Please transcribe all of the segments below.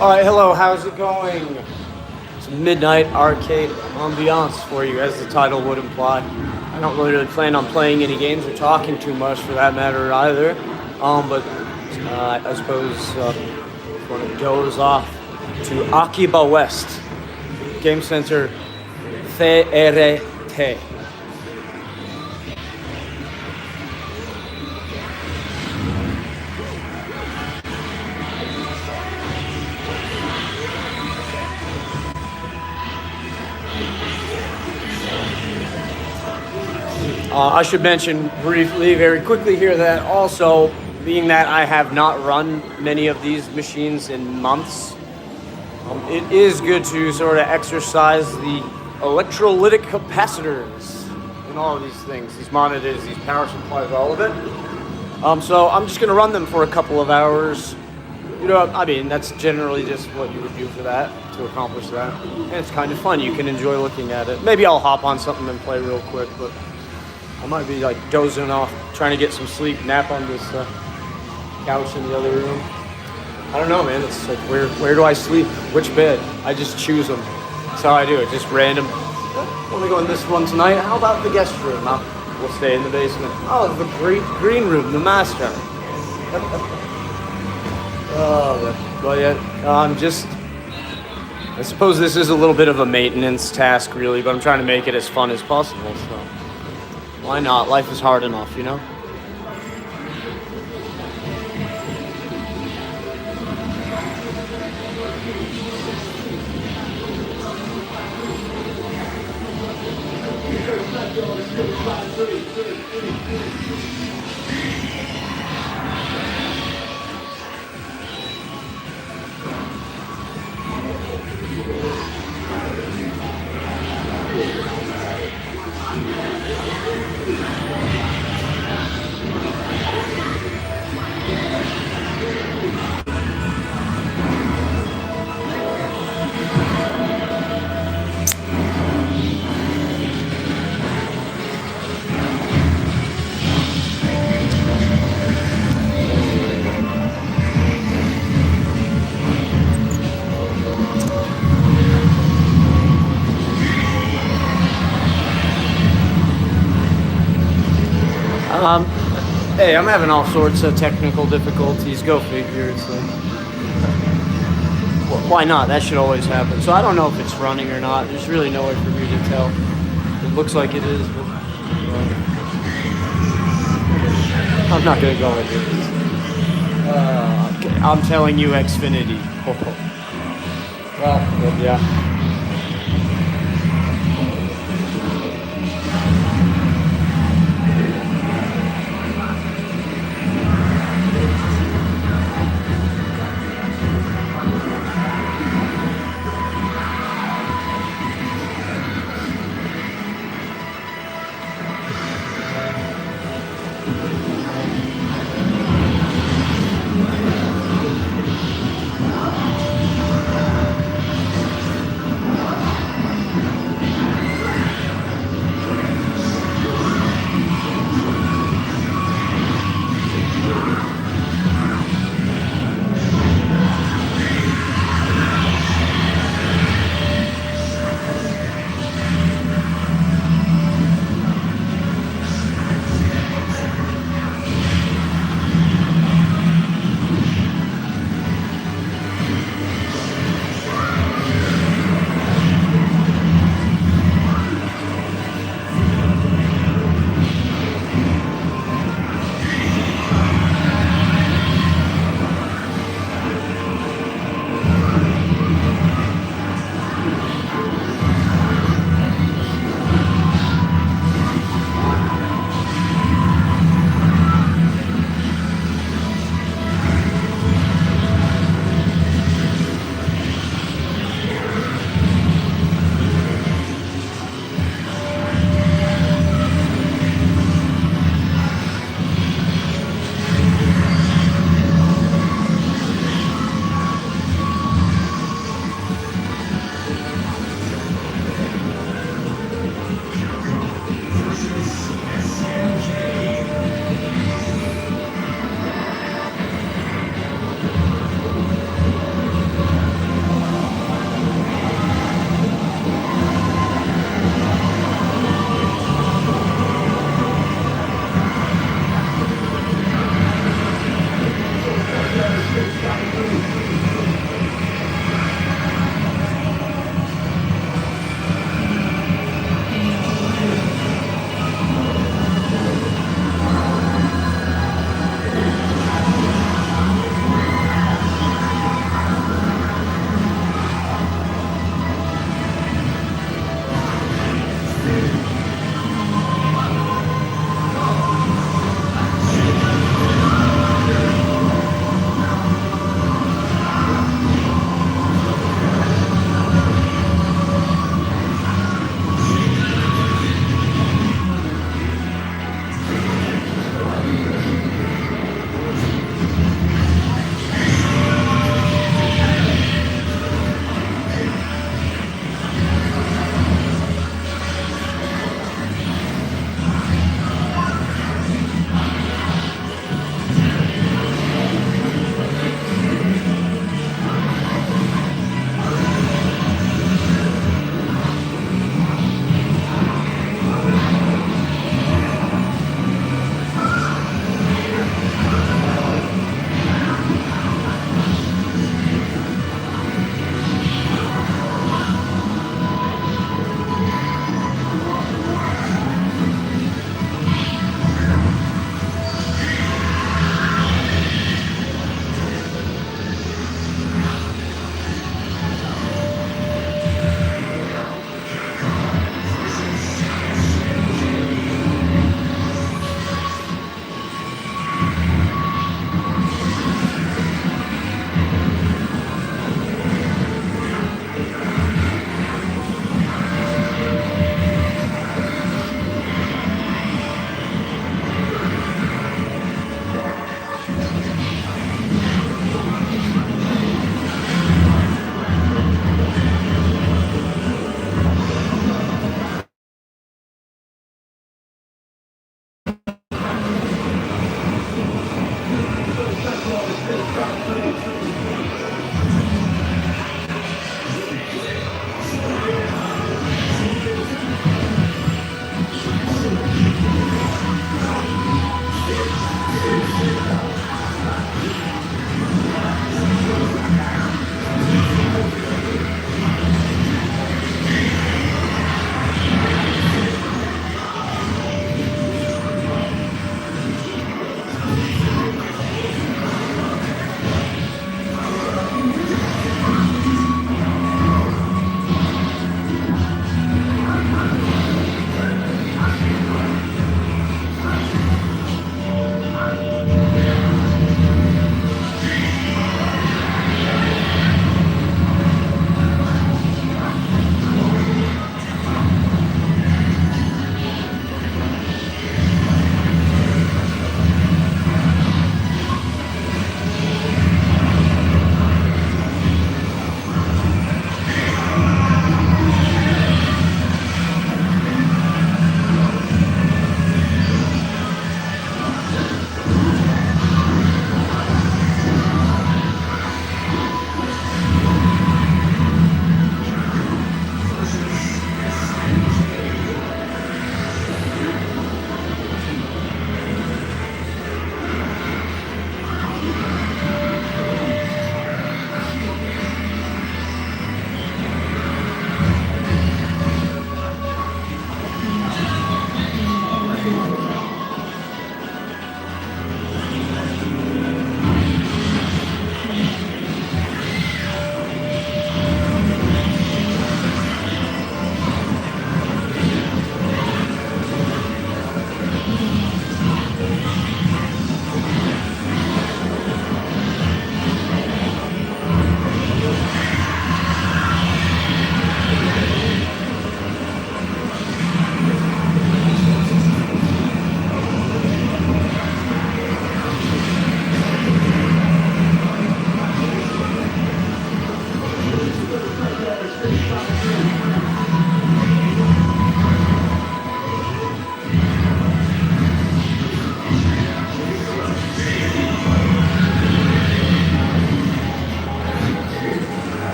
Alright, hello, how's it going? It's Midnight Arcade Ambiance for you, as the title would imply. I don't really plan on playing any games or talking too much for that matter either. But I suppose if you want to doze off to Akiba West, Game Center CRT. I should mention briefly, very quickly here, that also, being that I have not run many of these machines in months, it is good to sort of exercise the electrolytic capacitors in all of these things, these monitors, these power supplies, all of it. So I'm just going to run them for a couple of hours. You know, I mean, that's generally just what you would do for that, to accomplish that. And it's kind of fun. You can enjoy looking at it. Maybe I'll hop on something and play real quick, but I might be like dozing off, trying to get some sleep, nap on this couch in the other room. I don't know, man. It's like, where do I sleep? Which bed? I just choose them. That's how I do it, just random. Want to go in this one tonight? How about the guest room? We'll stay in the basement. Oh, the great green room, the master. Well, yeah, I suppose this is a little bit of a maintenance task, really, but I'm trying to make it as fun as possible, so why not? Life is hard enough, you know? Hey, I'm having all sorts of technical difficulties. Go figure. So, why not? That should always happen. So I don't know if it's running or not. There's really no way for me to tell. It looks like it is, but I'm not gonna go into this. I'm telling you, Xfinity. Well, yeah.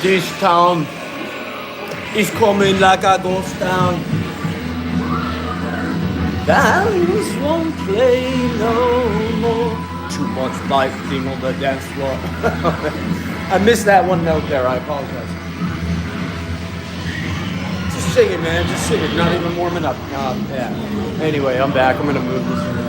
This town is coming like a ghost town. Bands won't play no more. Too much lightning on the dance floor. I missed that one note there. I apologize. Just sing it, man. Just sing it. Not even warming up. Yeah. Anyway, I'm back. I'm gonna move this around.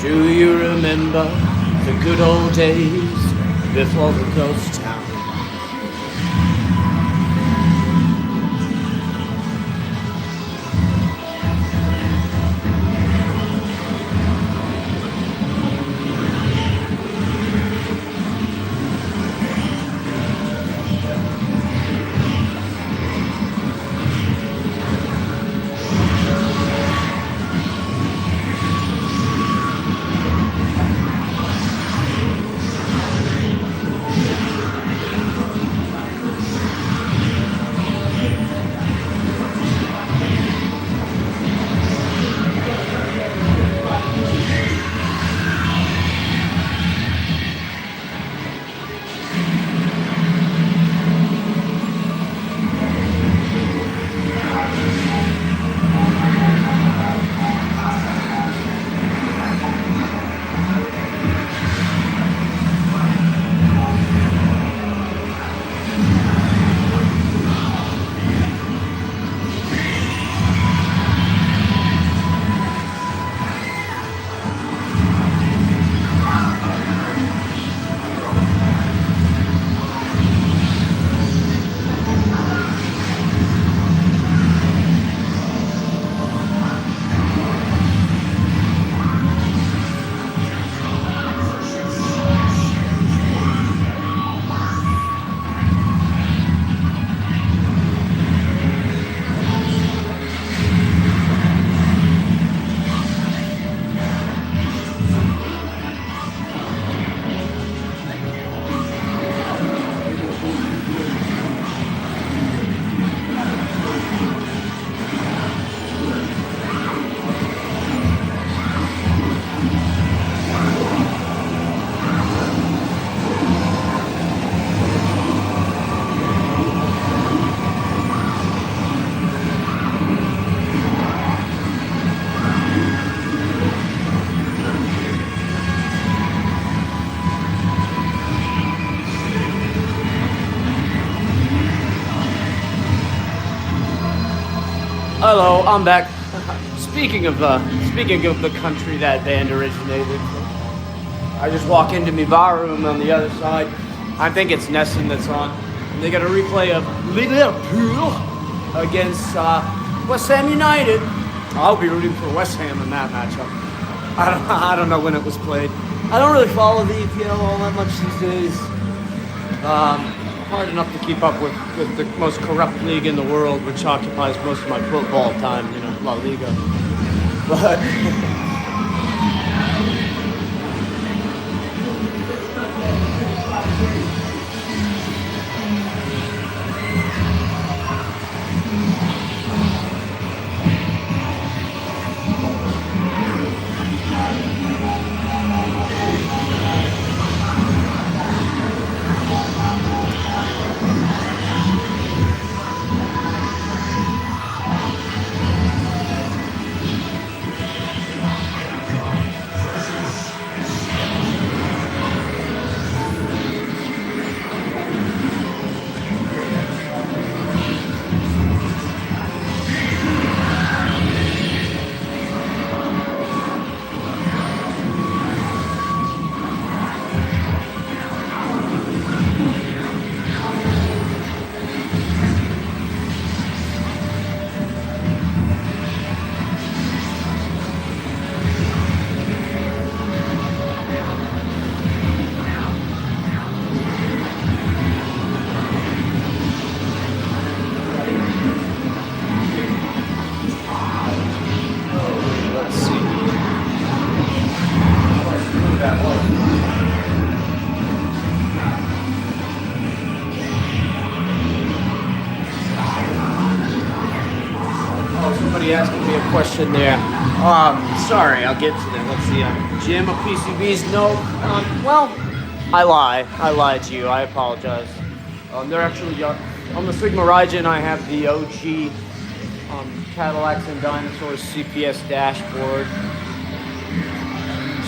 Do you remember the good old days before the ghost town? Hello, I'm back. Speaking of the country that band originated from, I just walk into my bar room on the other side. I think it's Nesson that's on. And they got a replay of Liverpool against West Ham United. I'll be rooting for West Ham in that matchup. I don't know when it was played. I don't really follow the EPL all that much these days. Hard enough to keep up with the most corrupt league in the world, which occupies most of my football time, La Liga. But somebody asking me a question there. Sorry, I'll get to that. Let's see. Jim of PCBs? No. Well, I lied to you. I apologize. They're actually on the Sigma Raijin. I have the OG Cadillacs and Dinosaurs CPS dashboard.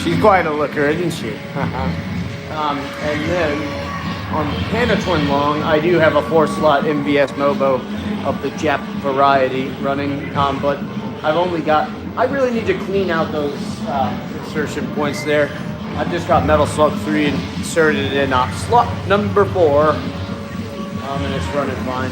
She's quite a looker, isn't she? And then on the Panda Twin Long, I do have a 4-slot MBS Mobo of the Jap variety running, but I really need to clean out those insertion points there. I've just got metal slug 3 inserted in slot number 4, and it's running fine.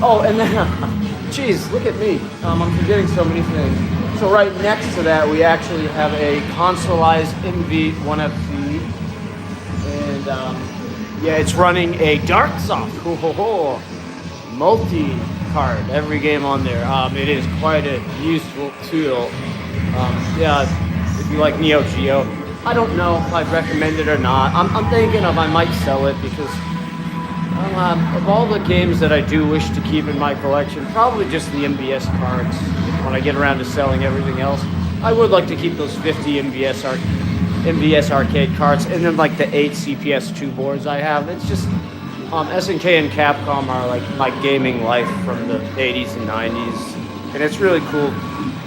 Oh, and then, geez, look at me. I'm forgetting so many things. So right next to that, we actually have a consoleized MV1FC, and yeah, it's running a Darksoft multi-card, every game on there. It is quite a useful tool. Yeah, if you like Neo Geo. I don't know if I'd recommend it or not. I'm thinking of I might sell it because of all the games that I do wish to keep in my collection, probably just the MBS cards. When I get around to selling everything else, I would like to keep those 50 MBS arcade cards, and then like the 8 CPS 2 boards I have. It's just SNK and Capcom are like my gaming life from the 80s and 90s, and it's really cool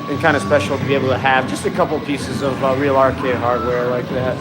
and kind of special to be able to have just a couple pieces of real arcade hardware like that.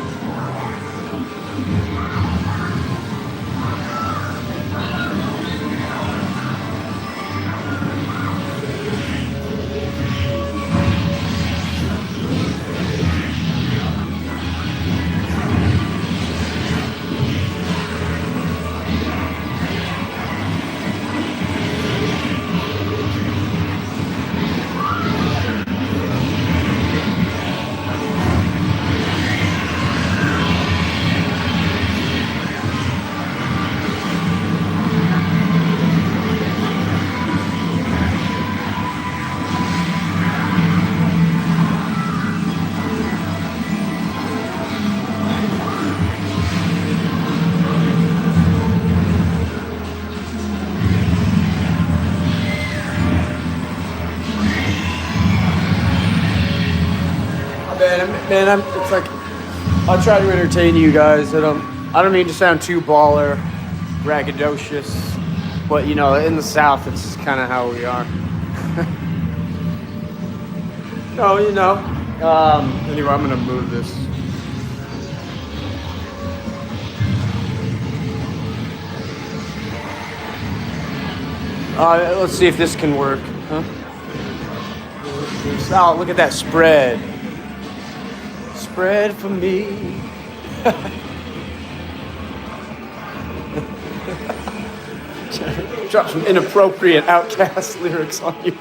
Man, it's like I'll try to entertain you guys. I don't mean to sound too baller, braggadocious, but you know, in the South, it's kind of how we are. No, you know. Anyway, I'm gonna move this. Let's see if this can work. Huh? Oh, look at that spread. Spread for me. Drop some inappropriate Outcast lyrics on you.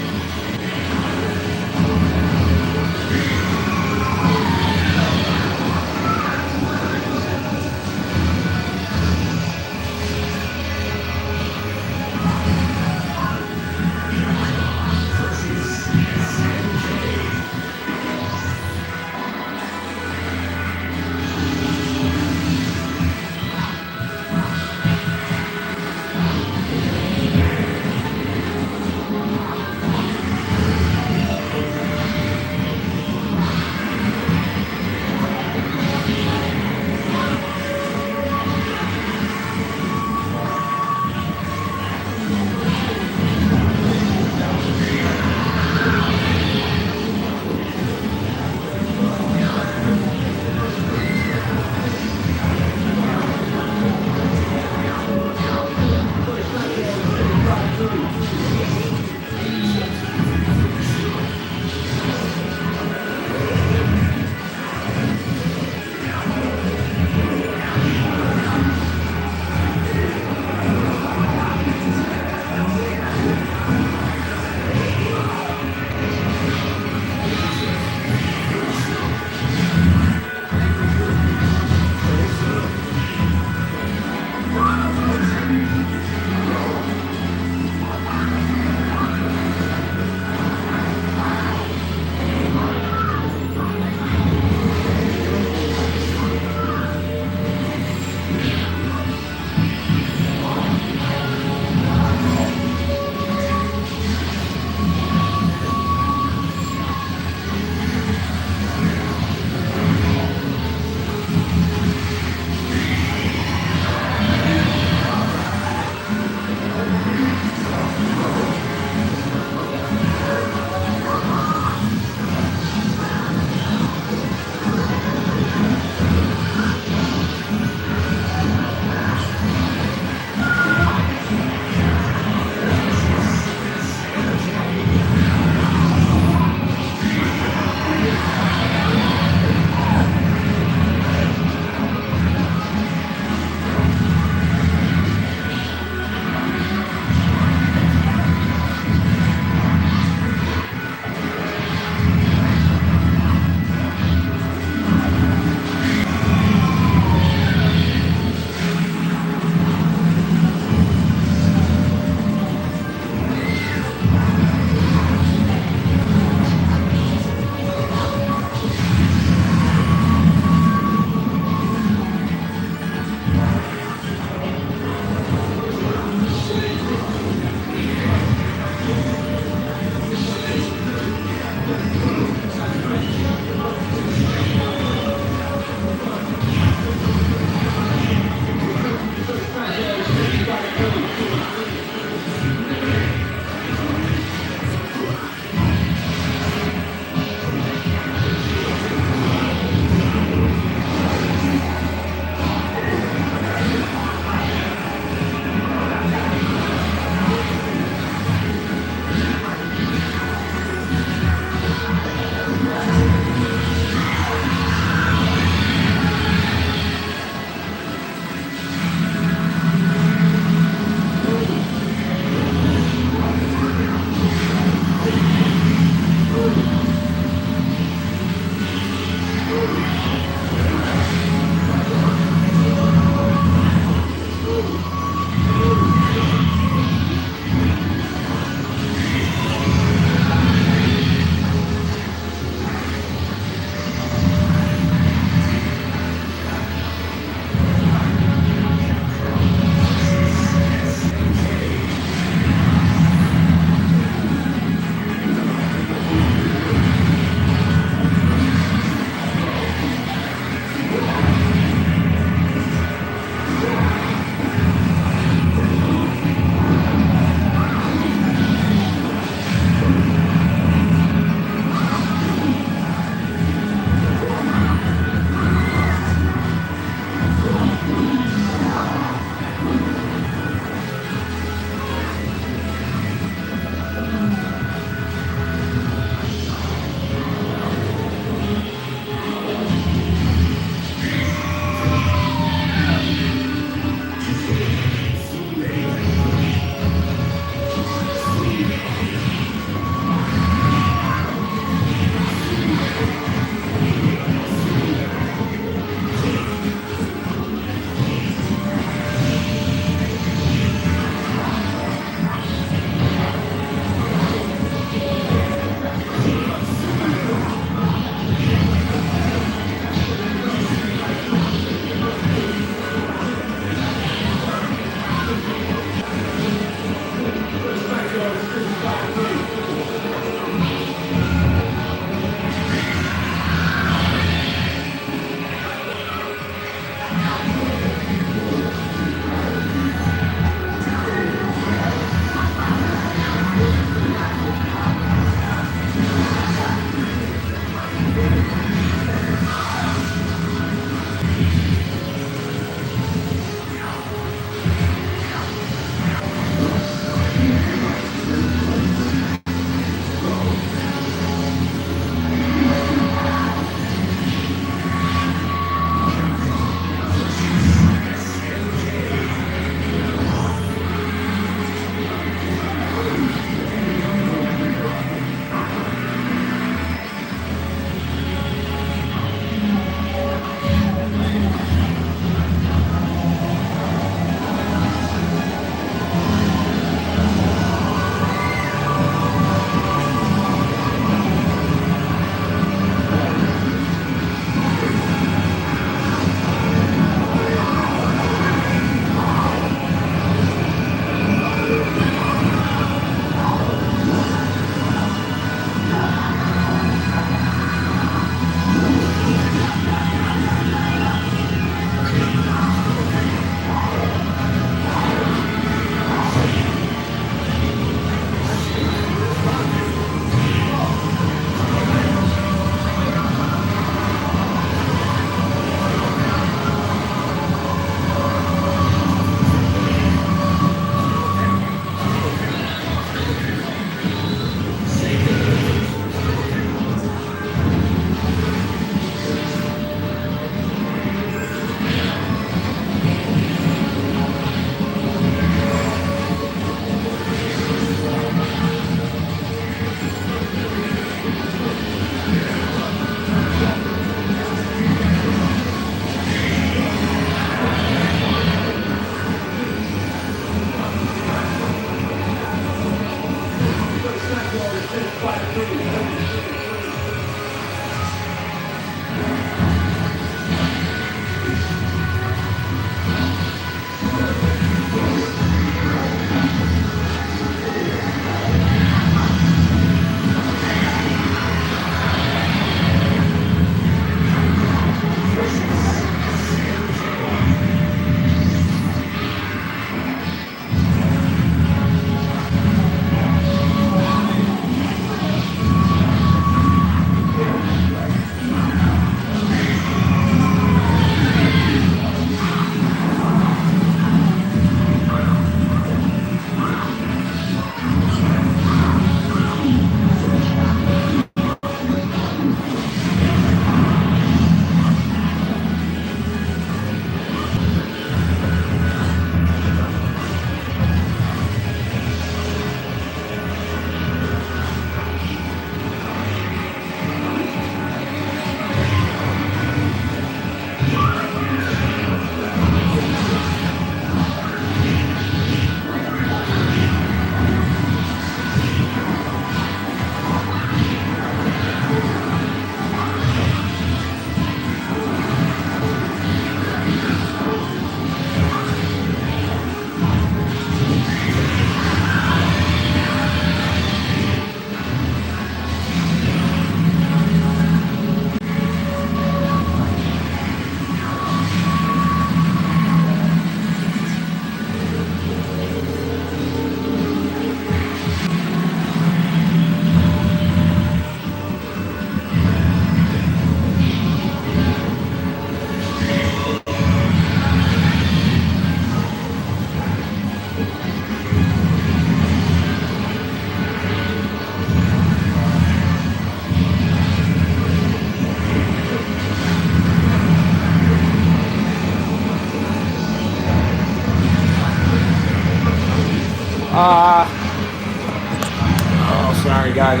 Oh, sorry guys,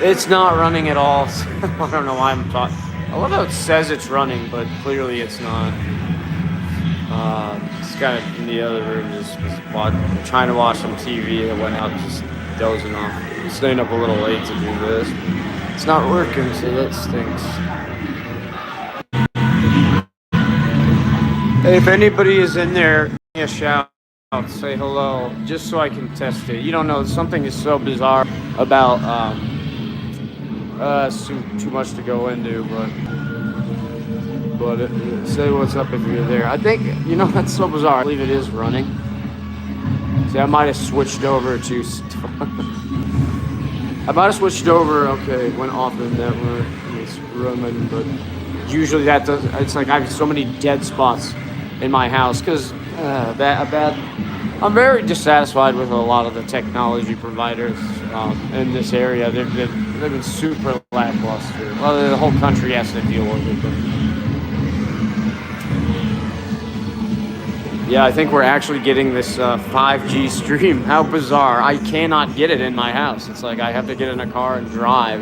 it's not running at all. I don't know why I'm talking. I love how it says it's running, but clearly it's not. This guy in the other room just was trying to watch some TV. I went out just dozing off. I'm staying up a little late to do this. It's not working, so that stinks. Hey, if anybody is in there, give me a shout. Say hello, just so I can test it. You don't know, something is so bizarre about it's too much to go into, but say what's up if you're there. I think, you know, that's so bizarre. I believe it is running. See, I might have switched over to okay, it went off the network. It's running, but usually that does. It's like I have so many dead spots in my house because I'm very dissatisfied with a lot of the technology providers in this area. They've been super lackluster. Well, the whole country has to deal with it. But yeah, I think we're actually getting this 5G stream. How bizarre. I cannot get it in my house. It's like I have to get in a car and drive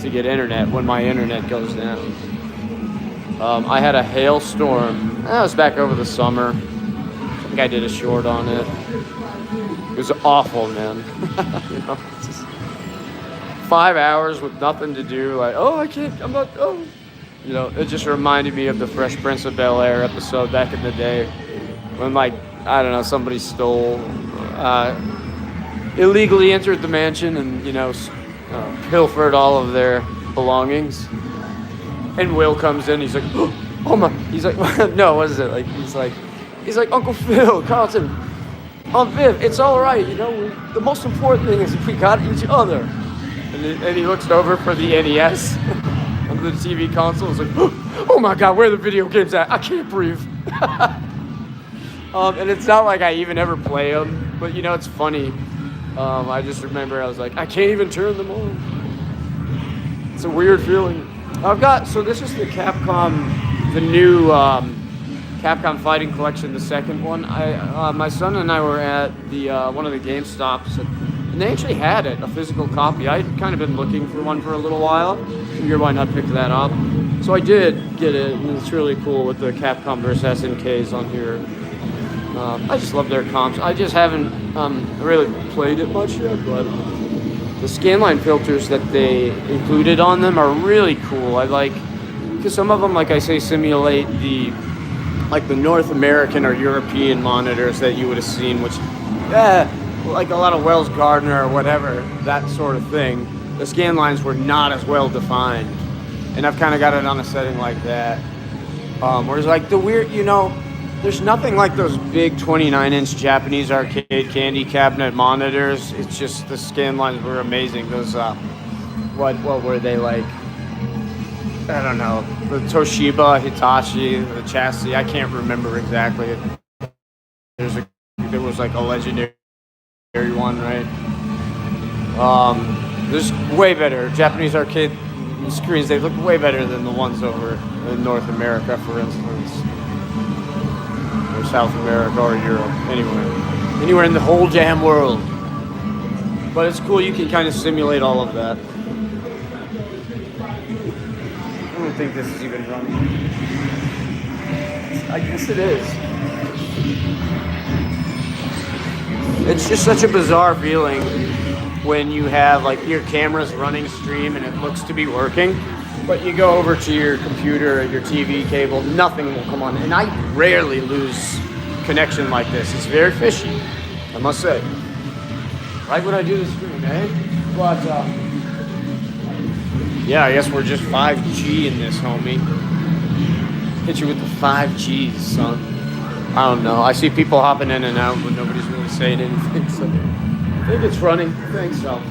to get internet when my internet goes down. I had a hailstorm. That was back over the summer. I think I did a short on it. It was awful, man. You know, just 5 hours with nothing to do. Like, you know, it just reminded me of the Fresh Prince of Bel-Air episode back in the day when, like, I don't know, somebody illegally entered the mansion and, you know, pilfered all of their belongings. And Will comes in, he's like, oh my, he's like, no, what is it? Like, he's like, Uncle Phil, Carlton, Viv, it's all right, you know, the most important thing is we got each other. And he looks over for the NES on the TV console. It's like, oh my God, where are the video games at? I can't breathe. And it's not like I even ever play them, but you know, it's funny. I just remember I was like, I can't even turn them on. It's a weird feeling. So this is the Capcom, the new Capcom Fighting Collection, the second one. My son and I were at the one of the GameStops, and they actually had it, a physical copy. I'd kind of been looking for one for a little while. Figured why not pick that up. So I did get it, and it's really cool with the Capcom vs. SNKs on here. I just love their comps. I just haven't really played it much yet, but the scanline filters that they included on them are really cool. I like, because some of them, like I say, simulate the North American or European monitors that you would have seen, which, like a lot of Wells Gardner or whatever, that sort of thing. The scan lines were not as well defined, and I've kind of got it on a setting like that. Whereas like the weird, there's nothing like those big 29-inch Japanese arcade candy cabinet monitors. It's just the scan lines were amazing. Those, what were they like? I don't know. The Toshiba, Hitachi, the chassis. I can't remember exactly. There was like a legendary one, right? There's way better Japanese arcade screens. They look way better than the ones over in North America, for instance, or South America or Europe. Anywhere in the whole damn world. But it's cool. You can kind of simulate all of that. I don't think this is even running. I guess it is. It's just such a bizarre feeling when you have like your camera's running stream and it looks to be working, but you go over to your computer or your TV cable, nothing will come on. And I rarely lose connection like this. It's very fishy, I must say. Right when I do the stream, eh? But yeah, I guess we're just 5G in this, homie. Hit you with the 5Gs, son. I don't know. I see people hopping in and out, but nobody's really saying anything. So I think it's running. I think so.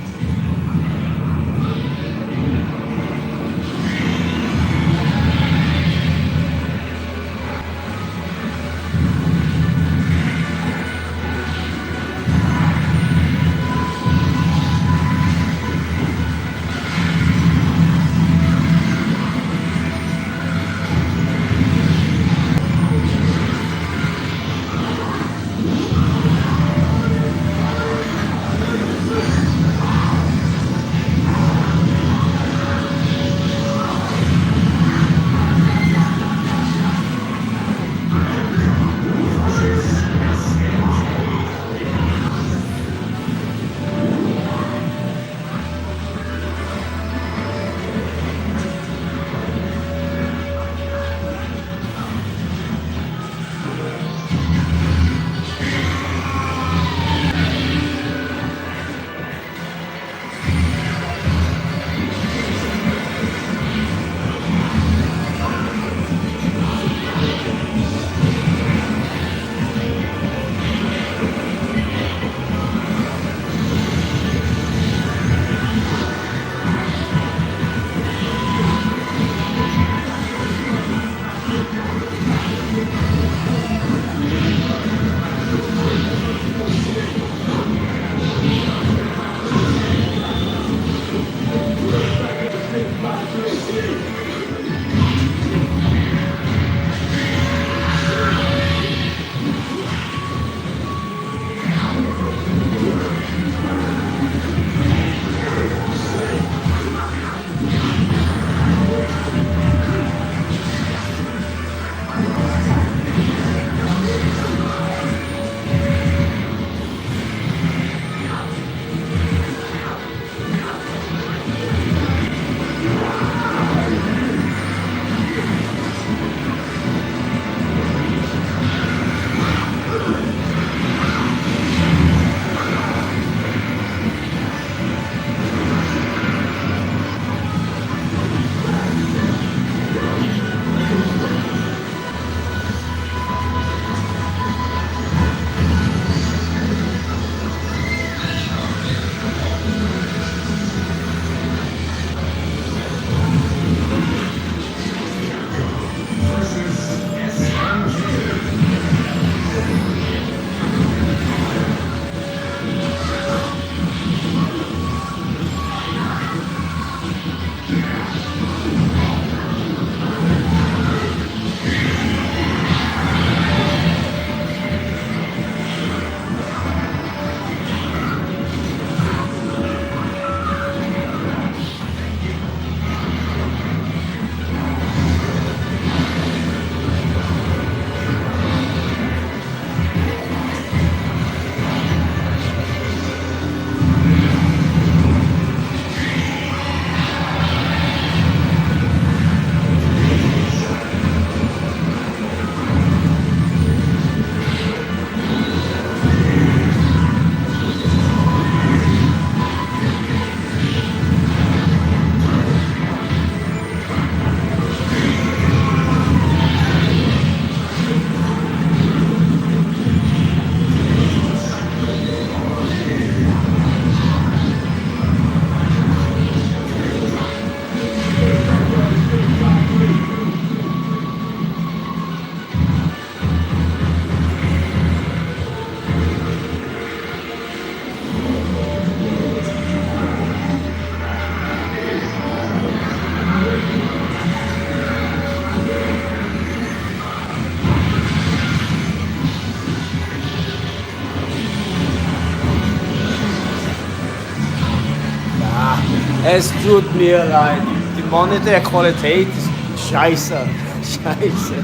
Es tut mir leid. Die Monitorqualität ist scheiße. Scheiße.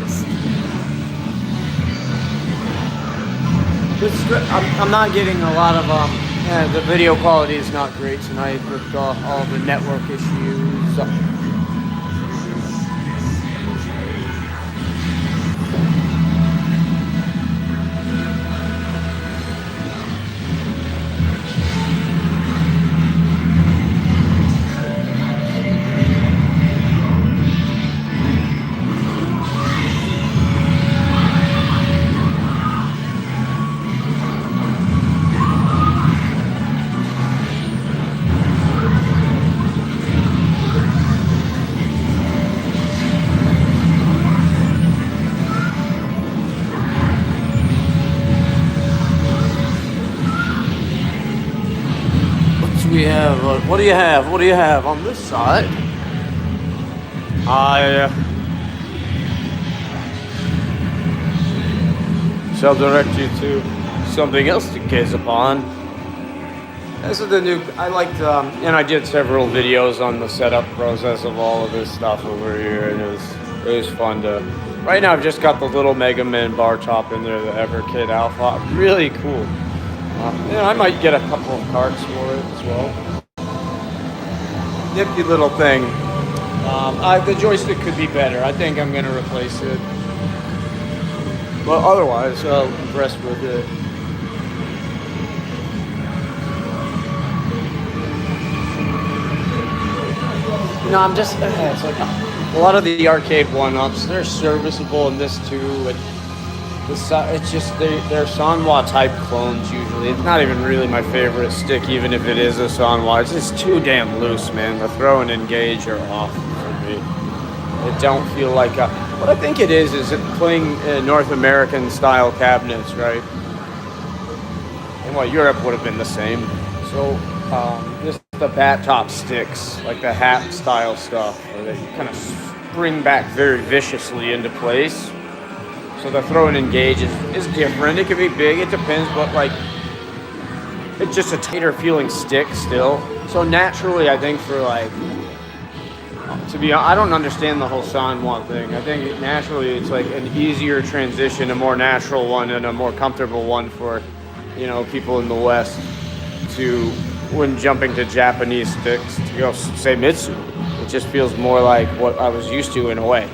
I'm not getting a lot of the video quality is not great tonight with all the network issues. We have, what do you have? What do you have on this side? I shall direct you to something else to gaze upon. This is the new, I liked, and I did several videos on the setup process of all of this stuff over here, and it was fun to, right now I've just got the little Mega Man bar top in there, the CRTcade Alpha, really cool. I might get a couple of carts for it as well. Nifty little thing. The joystick could be better. I think I'm going to replace it. But otherwise, impressed with it. I'm just, it's like a lot of the arcade 1-ups, they're serviceable in this too. It's just they're Sanwa type clones usually. It's not even really my favorite stick, even if it is a Sanwa. It's just too damn loose, man. The throw and engage are off for me. It don't feel like what I think it is it playing North American style cabinets, right? And Europe would have been the same. So just the bat top sticks, like the hat style stuff, where they kind of spring back very viciously into place. So the throw and engage is different. It can be big, it depends, but like it's just a tighter feeling stick still. So naturally, I think for like, to be honest, I don't understand the whole Sanwa thing. I think naturally it's like an easier transition, a more natural one and a more comfortable one for, people in the West to, when jumping to Japanese sticks, to go say Mitsu. It just feels more like what I was used to in a way.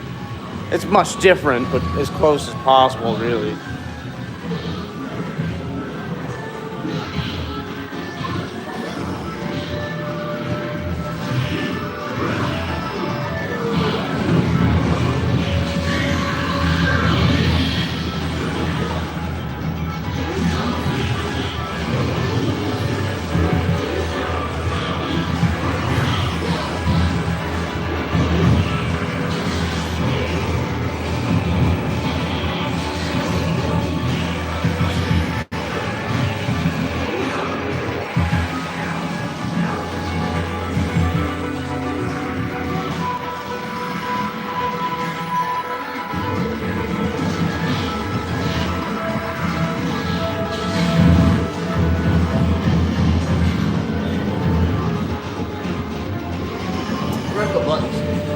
It's much different, but as close as possible, really.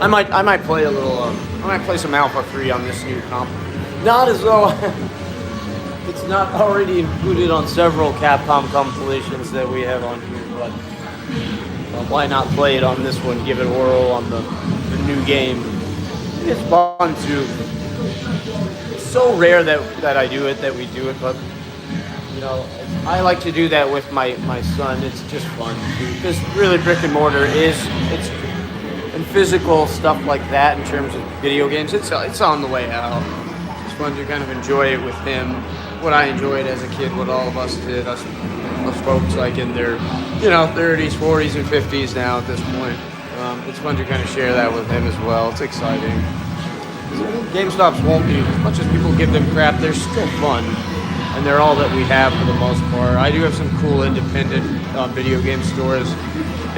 I might play a little. I might play some Alpha 3 on this new comp. Not as though it's not already included on several Capcom compilations that we have on here, but why not play it on this one? Give it a whirl on the new game. It's fun too. It's so rare that I do it, that we do it, but I like to do that with my son. It's just fun because really brick and mortar and physical stuff like that in terms of video games, it's on the way out. It's fun to kind of enjoy it with him. What I enjoyed as a kid, what all of us did, us folks like in their 30s, 40s, and 50s now at this point. It's fun to kind of share that with him as well. It's exciting. GameStops won't be, as much as people give them crap, they're still fun. And they're all that we have for the most part. I do have some cool independent video game stores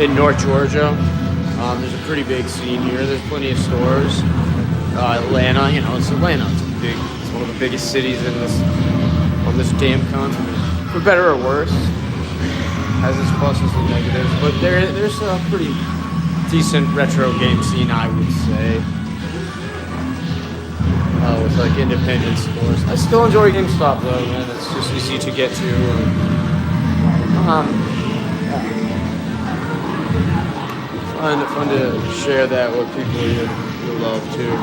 in North Georgia. There's a pretty big scene here. There's plenty of stores. Atlanta, it's Atlanta. It's one of the biggest cities on this damn continent. For better or worse, has its pluses and negatives. But there's decent retro game scene, I would say. With like independent stores. I still enjoy GameStop though, man. It's just easy to get to. Fun to share that with people you love too.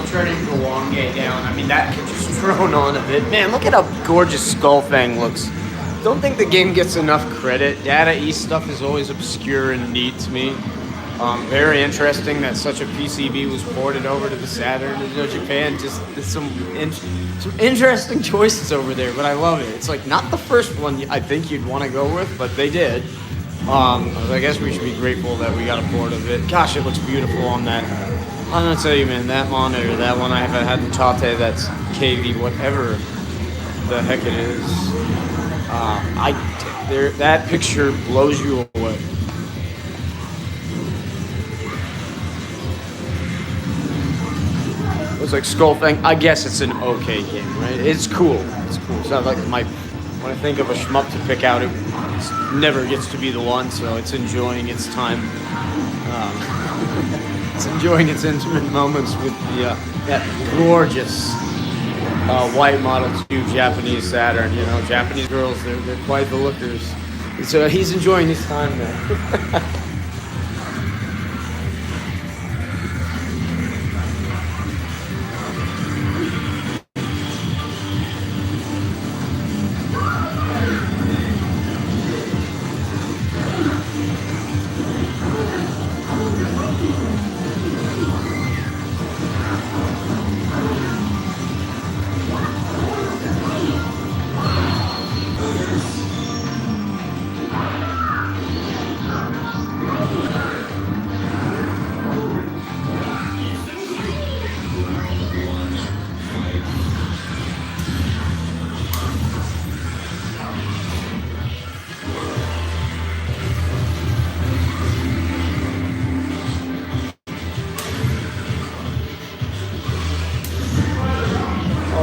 Turning the long gate down. I mean, that could just drone on a bit. Man, look at how gorgeous Skullfang looks. Don't think the game gets enough credit. Data East stuff is always obscure and neat to me. Very interesting that such a PCB was ported over to the Saturn. You know, Japan just did some interesting choices over there, but I love it. It's like not the first one I think you'd want to go with, but they did. I guess we should be grateful that we got a port of it. Gosh, it looks beautiful on that. I'm gonna tell you, man, that monitor, that one I haven't had in Tate, that's KV, whatever the heck it is. That picture blows you away. It's like Skullfang. I guess it's an okay game, right? It's cool. It's cool. It's not like when I think of a shmup to pick out, it never gets to be the one, so it's enjoying its time. It's enjoying its intimate moments with that gorgeous white Model 2 Japanese Saturn. You know, Japanese girls, they're quite the lookers. And so he's enjoying his time there.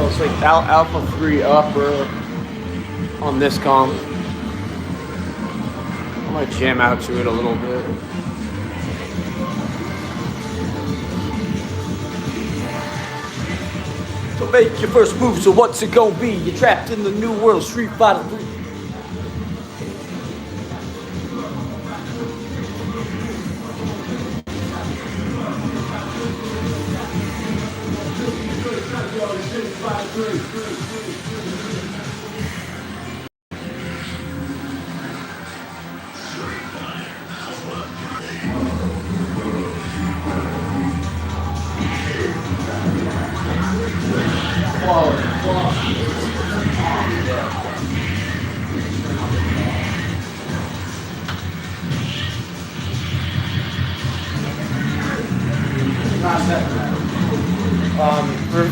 It's like Alpha 3 upper on this comp. I might jam out to it a little bit. So make your first move, so what's it gonna be? You're trapped in the new world, Street Fighter 3.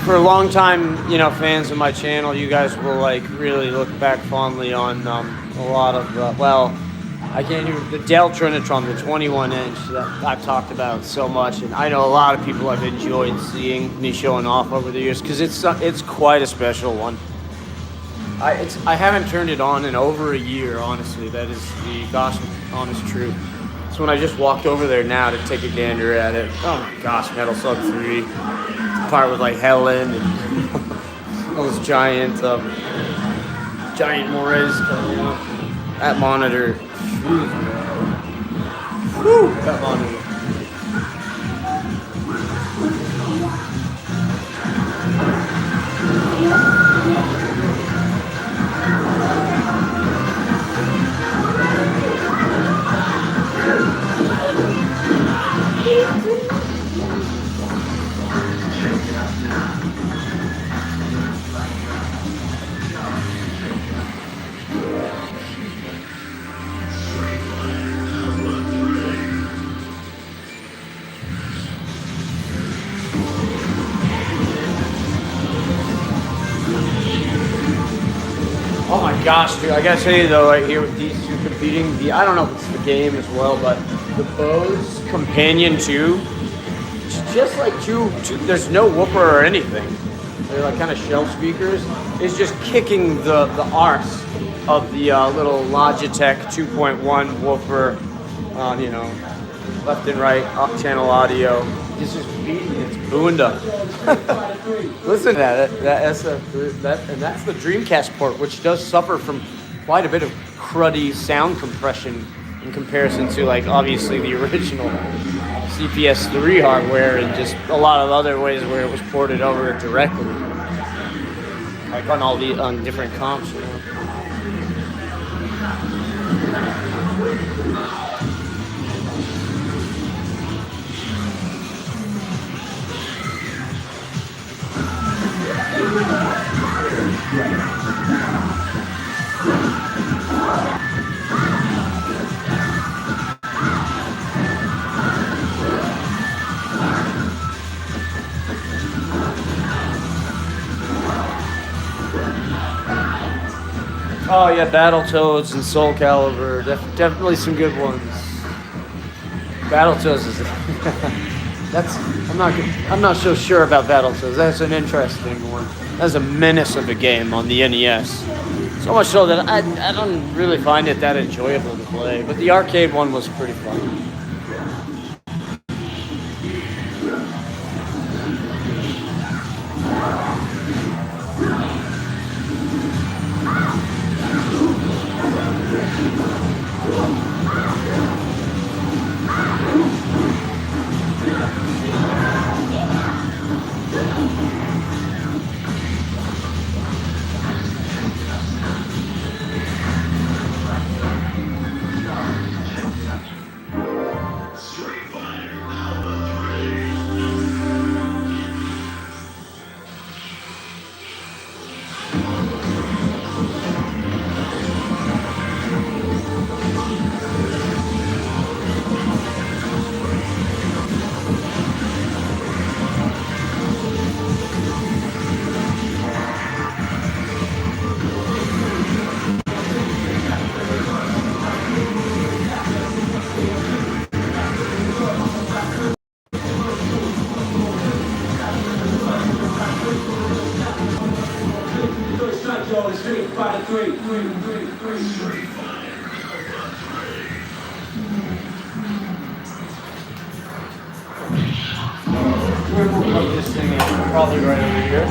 For a long time, you know, fans of my channel, you guys will like really look back fondly on a lot of I can't even the Dell Trinitron, the 21-inch that I've talked about so much, and I know a lot of people have enjoyed seeing me showing off over the years because it's quite a special one. I haven't turned it on in over a year, honestly. That is the gosh honest truth. So when I just walked over there now to take a gander at it, oh my gosh, Metal Slug 3, the part with like Helen and those giant mores coming out. That monitor, whew, that monitor. Gosh, dude, I gotta tell you though, right here with these two competing, I don't know if it's the game as well, but the Bose Companion 2, it's just like two, there's no woofer or anything. They're like kind of shelf speakers. It's just kicking the arse of the little Logitech 2.1 woofer on, left and right, up channel audio. It's just beating its boonda. Listen to that's the Dreamcast port, which does suffer from quite a bit of cruddy sound compression in comparison to, like, obviously the original CPS3 hardware and just a lot of other ways where it was ported over directly, like on different comps. Oh yeah, Battletoads and Soul Calibur, definitely some good ones. Battletoads is I'm not so sure about Battletoads. That's an interesting one. That's a menace of a game on the NES. So much so that I don't really find it that enjoyable to play. But the arcade one was pretty fun. Street Fighter 3. We'll plug this thing in probably right over here.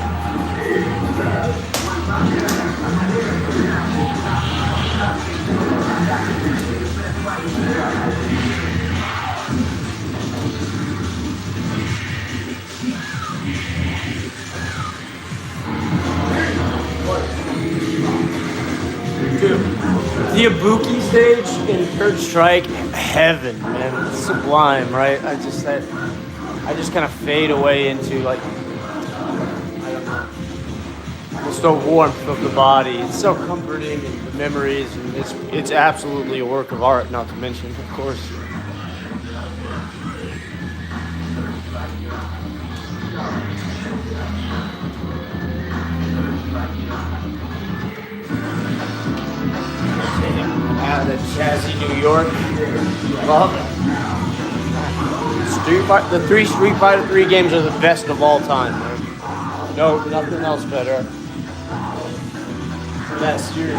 The Ibuki stage in Third Strike, heaven, man, it's sublime, right? I just kind of fade away into, like, I don't know, just the warmth of the body. It's so comforting, and the memories, and it's absolutely a work of art, not to mention, of course. Out of jazzy New York. Love it. The three Street Fighter 3 games are the best of all time, man. No, nothing else better. That series,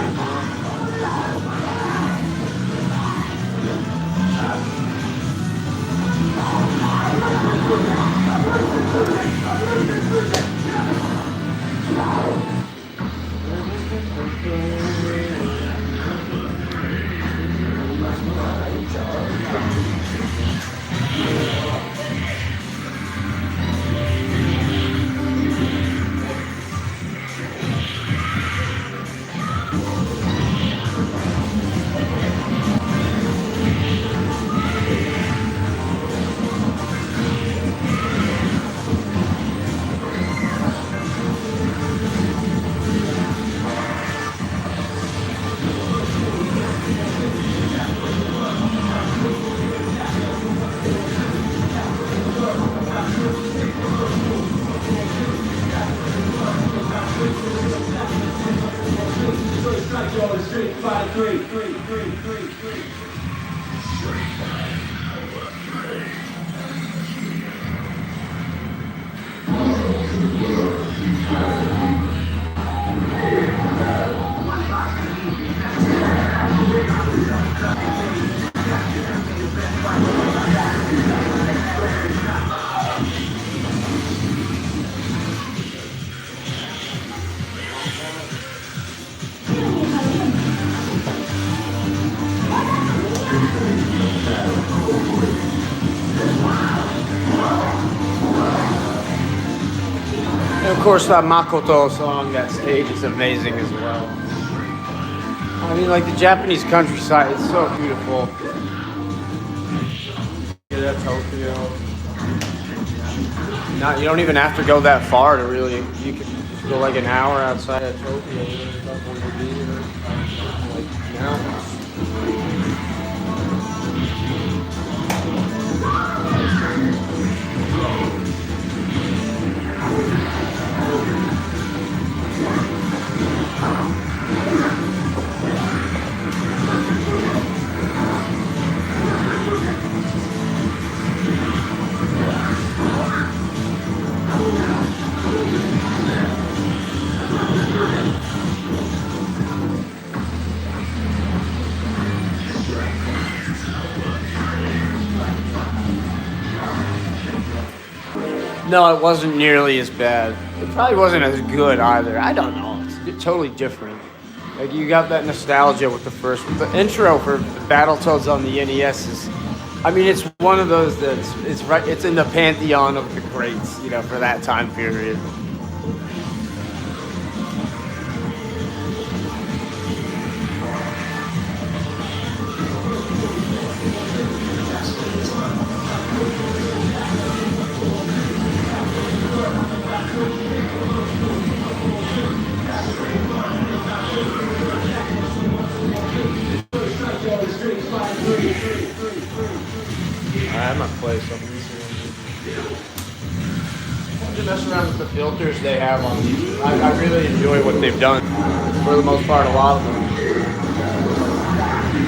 And of course, that Makoto song, that stage is amazing as well. I mean, like the Japanese countryside is so beautiful. Yeah, that's Tokyo. Not, you don't even have to go that far to really. You could just go like an hour outside of Tokyo. Like mountains. No, it wasn't nearly as bad. It probably wasn't as good either. I don't know. It's totally different. Like you got that nostalgia with the first. The intro for Battletoads on the NES is, I mean, it's one of those that's it's right. It's in the pantheon of the greats, you know, for that time period. I'm gonna play some of these. Just mess around with the filters they have on these. I really enjoy what they've done. For the most part, a lot of them.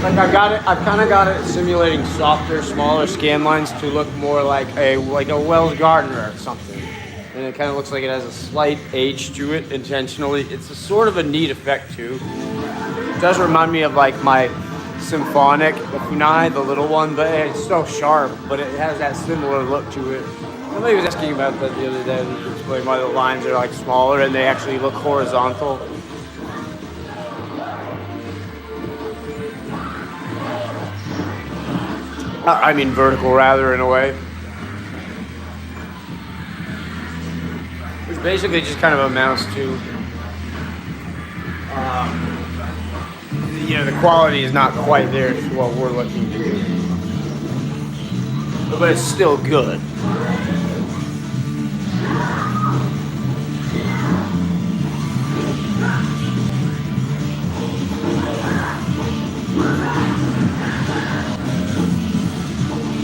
Like I've kind of got it simulating softer, smaller scan lines to look more like a Wells Gardner or something. And it kind of looks like it has a slight age to it intentionally. It's a sort of a neat effect too. It does remind me of like my Symphonic, the Funai, the little one, but it's so sharp, but it has that similar look to it. Somebody was asking about that the other day, explaining why the lines are like smaller and they actually look horizontal. I mean vertical rather, in a way. Which basically just kind of amounts to the quality is not quite there to what we're looking to do. But it's still good.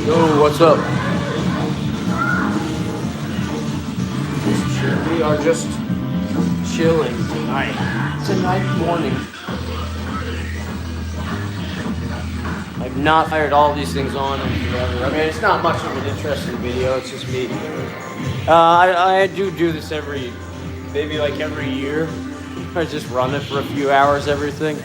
Yo, what's up? We are just chilling tonight. Tonight morning. I've not fired all these things on in forever. I mean, it's not much of an interesting video. It's just me. I do this maybe like every year. I just run it for a few hours, everything.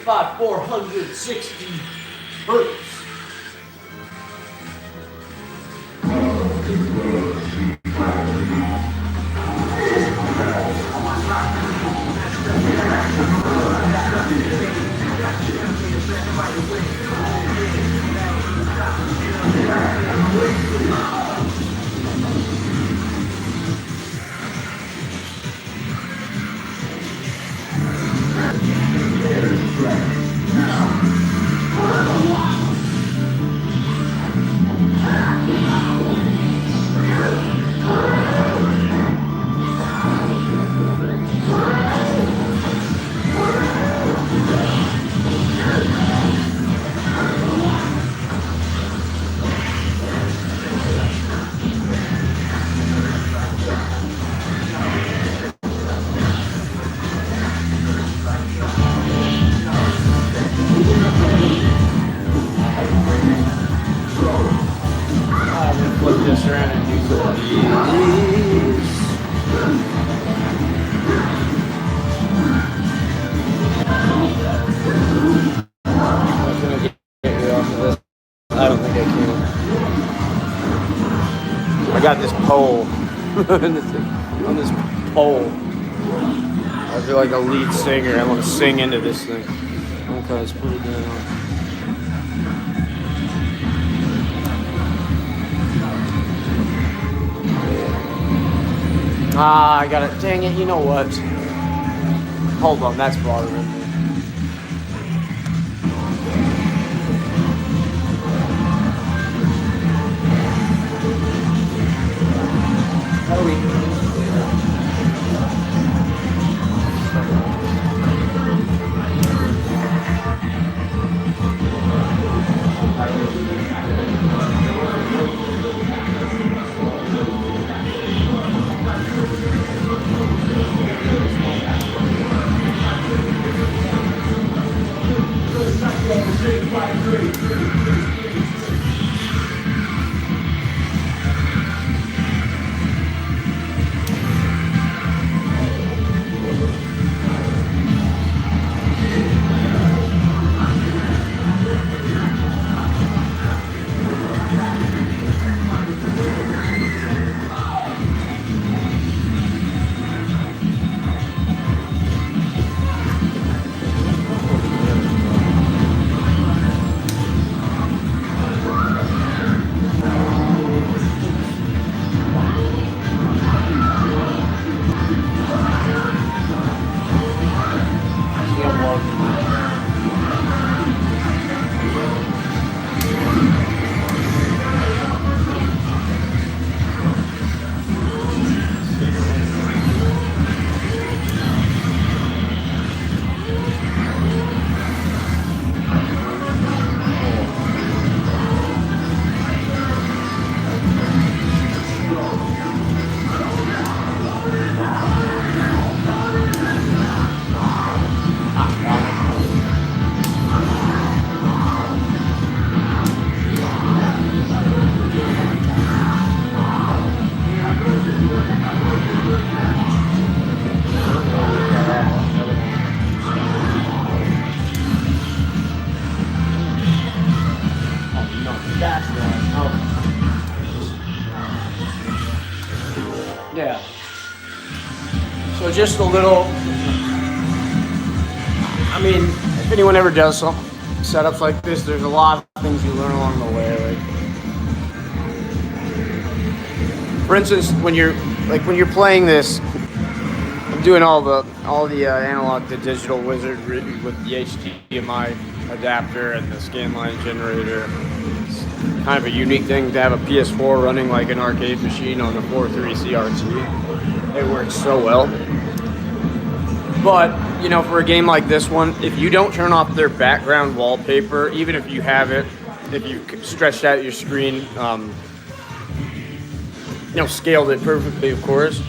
By 460 hertz. got this pole. On this pole. I feel like a lead singer. I want to sing into this thing. Okay, let's put it down. Ah, I got it. Dang it, you know what? Hold on, that's bothering me. How do we... Yeah. So just a little, I mean, if anyone ever does some setups like this, there's a lot of things you learn along the way. Like, for instance, when you're playing this, I'm doing all the analog to digital wizard with the HDMI adapter and the scanline generator. It's kind of a unique thing to have a PS4 running like an arcade machine on a 4.3 CRT. It works so well. But, you know, for a game like this one, if you don't turn off their background wallpaper, even if you have it, if you've stretched out your screen, scaled it perfectly, of course,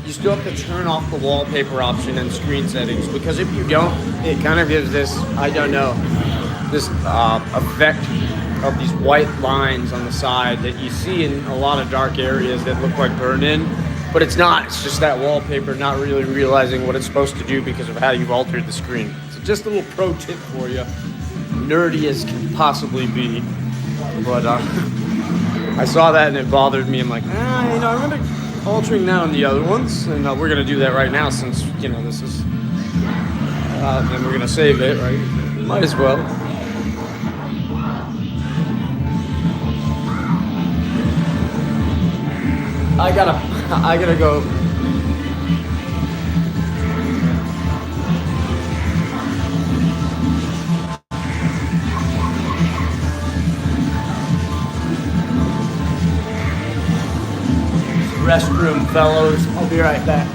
you still have to turn off the wallpaper option and screen settings, because if you don't, it kind of gives this, this effect of these white lines on the side that you see in a lot of dark areas that look like burn-in, but it's not. It's just that wallpaper not really realizing what it's supposed to do because of how you've altered the screen. So just a little pro tip for you, nerdy as can possibly be, but I saw that and it bothered me. I'm like, I'm gonna altering that on the other ones, and we're gonna do that right now since this is, and we're gonna save it, right? Might as well. I gotta go. Restroom, fellows. I'll be right back.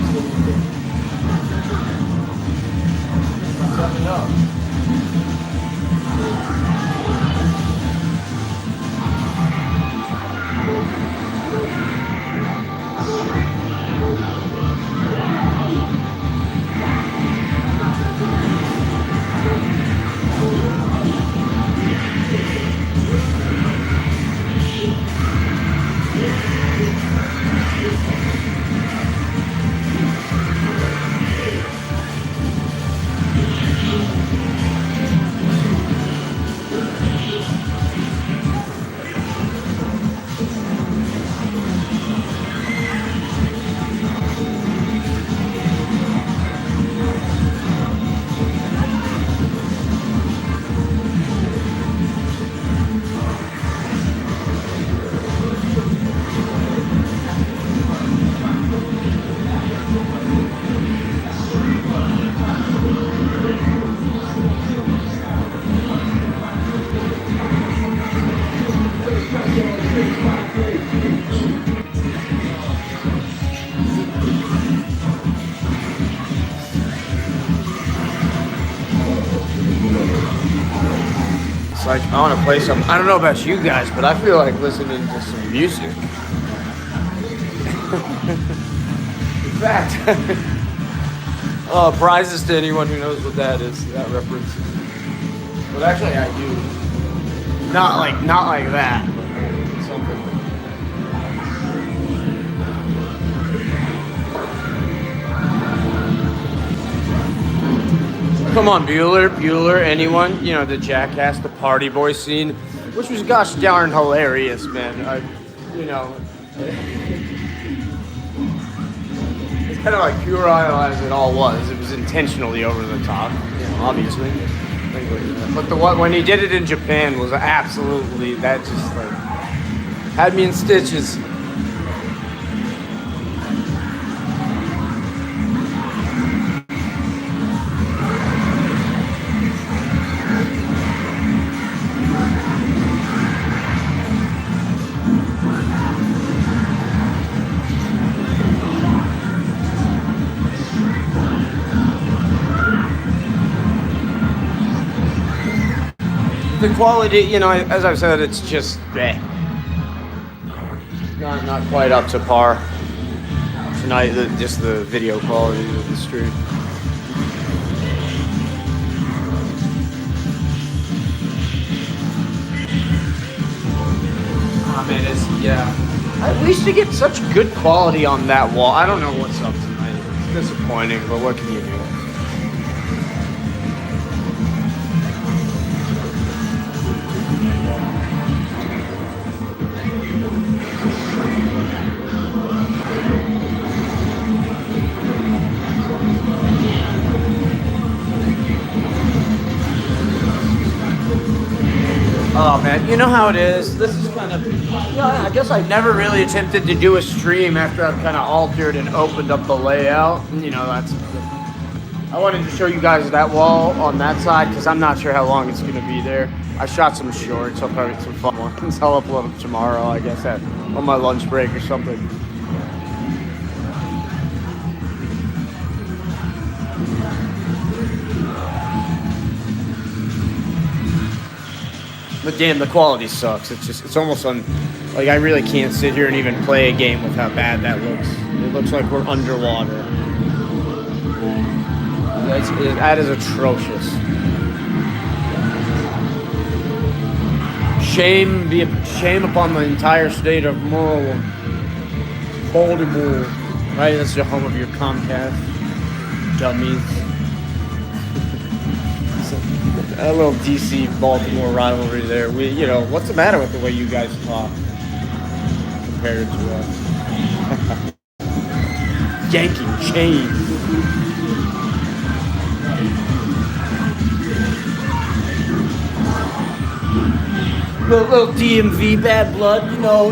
It's like I want to play some. I don't know about you guys, but I feel like listening to some music. In fact, prizes to anyone who knows what that is. That reference. But actually, I do. Not like that. But something. Come on, Bueller, anyone? You know, the Jackass, the party boy scene, which was gosh darn hilarious, man. It's kind of like puerile as it all was. It was intentionally over the top, obviously. But when he did it in Japan was absolutely, that just like had me in stitches. The quality, as I've said, it's just not quite up to par tonight. Just the video quality of the stream. Oh man, we used to get such good quality on that wall. I don't know what's up tonight. It's disappointing, but what can you do? Oh man, you know how it is. This is kind of, I guess I never really attempted to do a stream after I've kind of altered and opened up the layout. I wanted to show you guys that wall on that side because I'm not sure how long it's going to be there. I shot some shorts, I'll probably get some fun ones. I'll upload them tomorrow, I guess, on my lunch break or something. But damn, the quality sucks. It's almost like I really can't sit here and even play a game with how bad that looks. It looks like we're underwater. That is atrocious. Shame upon the entire state of Baltimore. Right, that's the home of your Comcast. Dummies. A little DC-Baltimore rivalry there. What's the matter with the way you guys talk compared to us? Yanking chain. Little DMV bad blood, you know.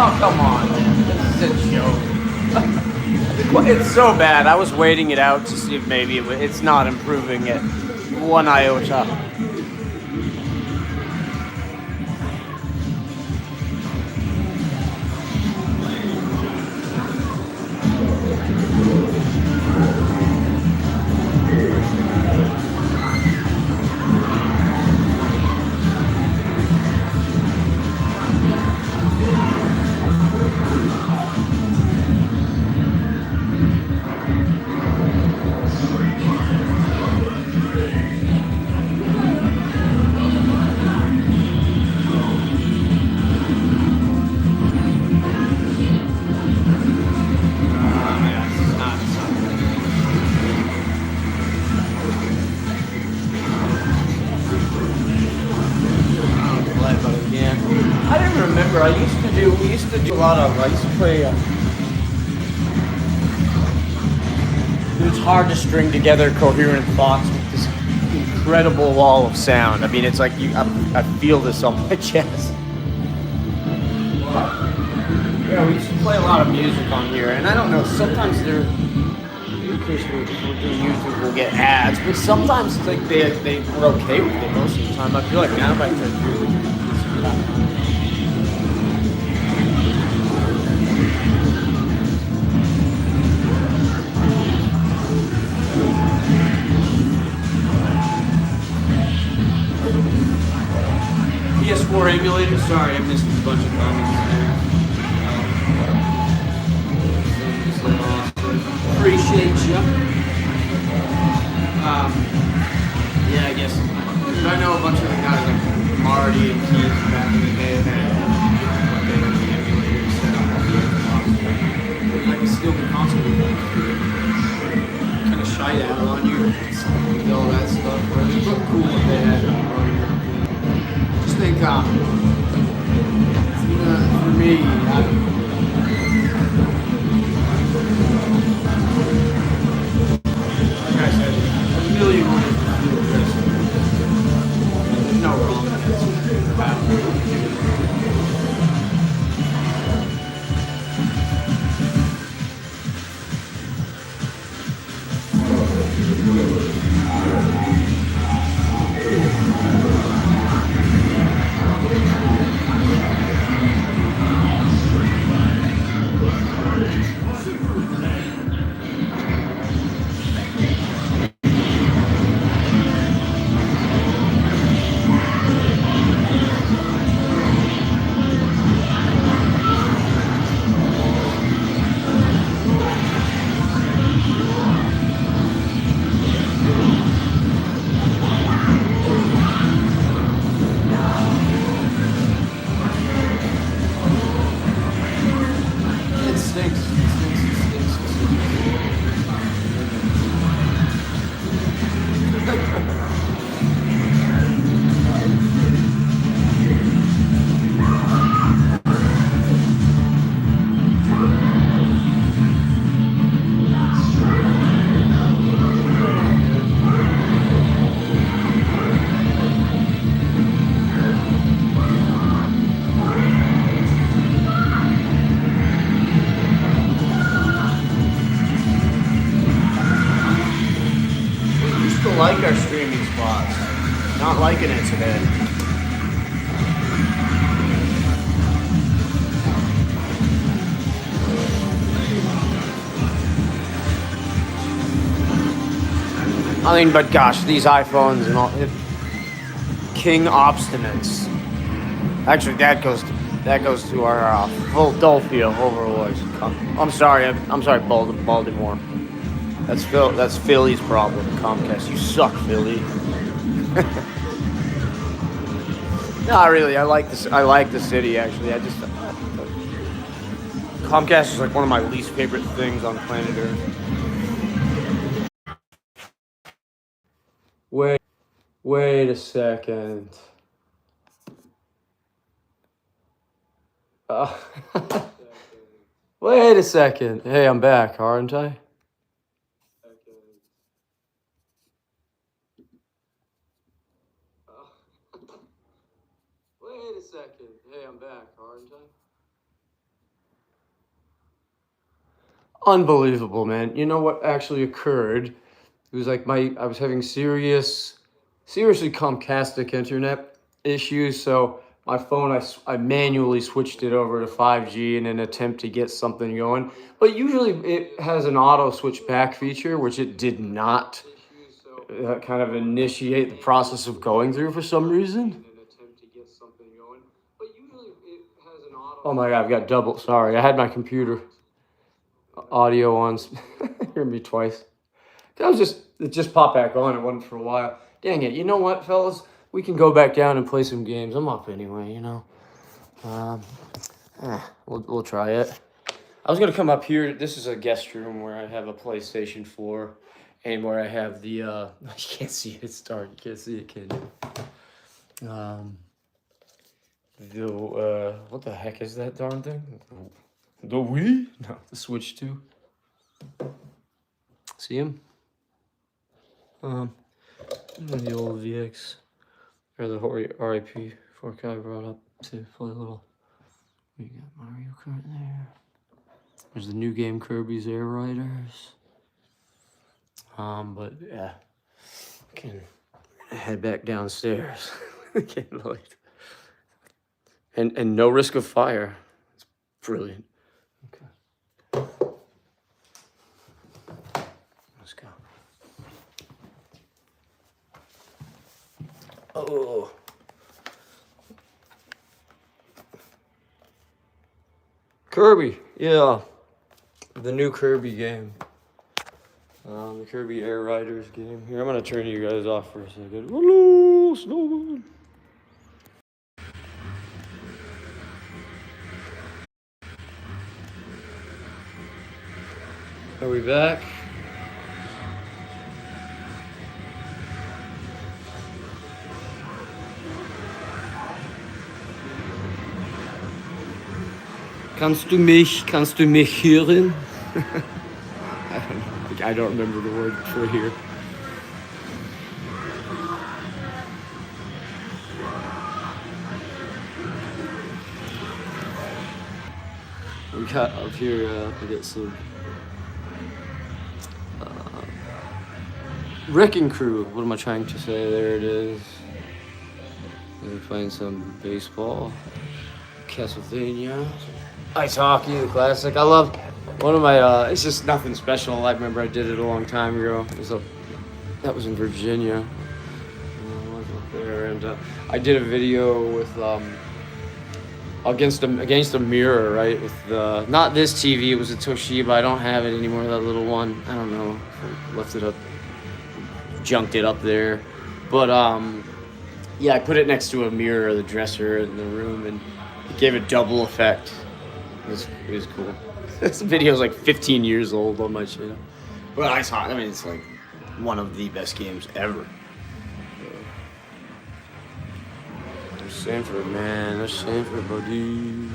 Oh, come on, man. This is a joke. It's so bad. I was waiting it out to see if maybe it's not improving it one iota. I didn't remember. We used to do a lot of, I used to play, it's hard to string together coherent thoughts with this incredible wall of sound. I mean, it's like I feel this on my chest. Yeah, we used to play a lot of music on here, and I don't know, sometimes they're, of course, we're doing YouTube, we'll get ads, but sometimes it's like we're okay with it most of the time. I feel like now if I try to do it, PS4 emulator. Sorry, I missed a bunch of comments there. Appreciate you. Yeah, I guess. I know a bunch of the guys like Marty and Keith back in the day had emulators set up on the Xbox. I can steal the console. Kind of shy out on you. All that stuff. But it looked cool if they had just think, for me, like I said, a million ways to do this. There's no wrong with it. It stinks. Like our streaming spots. Not liking it today. I mean, but gosh, these iPhones and all, king obstinance. Actually, that goes to our Philadelphia Overlords. I'm sorry, Baltimore. That's Philly's problem. Comcast, you suck, Philly. No, really, I like this. I like the city. Actually, Comcast is like one of my least favorite things on planet Earth. Wait a second. Uh, wait a second. Hey, I'm back, aren't I? Wait a second. Hey, I'm back, aren't I? Unbelievable, man. You know what actually occurred? It was like I was having seriously Comcastic internet issues, so my phone, I manually switched it over to 5G in an attempt to get something going. But usually it has an auto switch back feature, which it did not kind of initiate the process of going through for some reason. Oh my God, I've got double. Sorry, I had my computer audio on. Hear me twice. It just popped back on. It wasn't for a while. Dang it. You know what, fellas? We can go back down and play some games. I'm up anyway, you know. We'll try it. I was gonna come up here. This is a guest room where I have a PlayStation 4 and where I have the you can't see it, it's dark. You can't see it, can you? What the heck is that darn thing? The Wii? No, the Switch 2. See him? The old VX, or the RIP 4K I brought up to play a little. We got Mario Kart there. There's the new game Kirby's Air Riders. But yeah, can head back downstairs. Can't wait. And no risk of fire. It's brilliant. Okay. Let's go. Oh. Kirby, yeah. The new Kirby game. The Kirby Air Riders game. Here, I'm gonna turn you guys off for a second. Hello, snowman. Are we back? Kannst du mich hören? I don't remember the word for here. We got up here, we got some Wrecking Crew. What am I trying to say? There it is. We're playing some baseball. Castlevania. Ice hockey, the classic. I love one of my, it's just nothing special. I remember I did it a long time ago. That was in Virginia. I was up there, and I did a video with, against a mirror, right? With the, not this TV, it was a Toshiba. I don't have it anymore, that little one. I don't know. I left it up, junked it up there. But, yeah, I put it next to a mirror, the dresser in the room, and it gave a double effect. It was cool. This video is like 15 years old on my channel. But Ice Hockey, I mean, it's like one of the best games ever. There's Sanford, man. There's Sanford, buddy.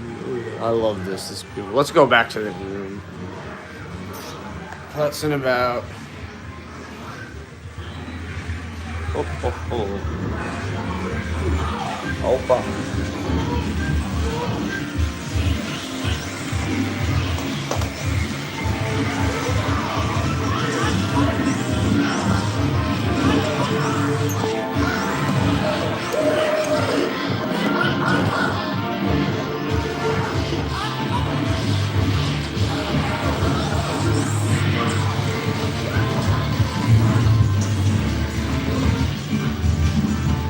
I love this. This is beautiful. Let's go back to the room. Putzing about. Opa.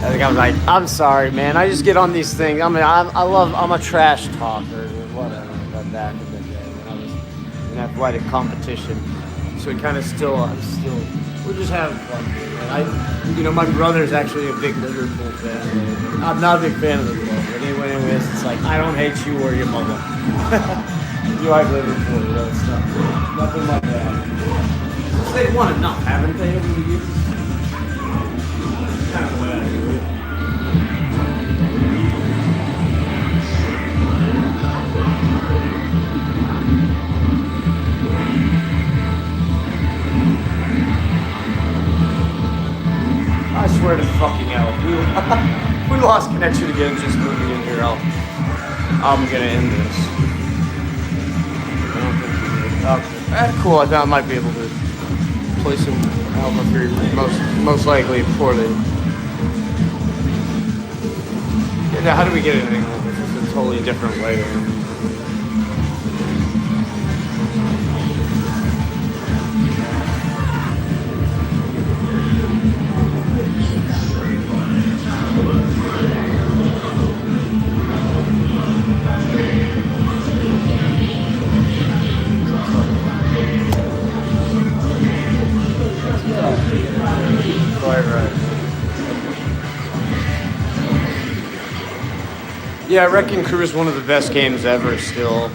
I think I was like, I'm sorry, man. I just get on these things. I mean, I'm a trash talker, whatever. But back in the day when I was in athletic competition, so we're just having fun. And my brother's actually a big Liverpool fan. I'm not a big fan of the club, but anyways, it's like I don't hate you or your mother. You like Liverpool, it's nothing like that. They've won enough, haven't they, over the years? Kind of way I do it. I swear to fucking hell, we lost connection again just moving in here. I'm gonna end this. I don't think we did. Okay. Cool. I thought I might be able to play some Alpha 3, most likely poorly. Yeah, now how do we get it in English? It's a totally different way. Right. Yeah, Wrecking Crew is one of the best games ever still.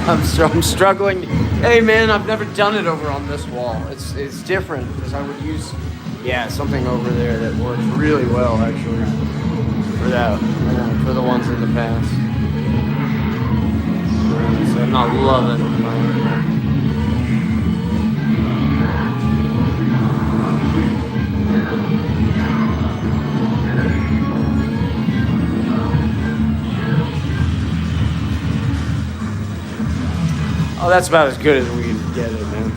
I'm struggling. Hey man, I've never done it over on this wall. It's different because I would use something over there that works really well actually for that for the ones in the past. So I'm not loving it. Oh, that's about as good as we can get it, man.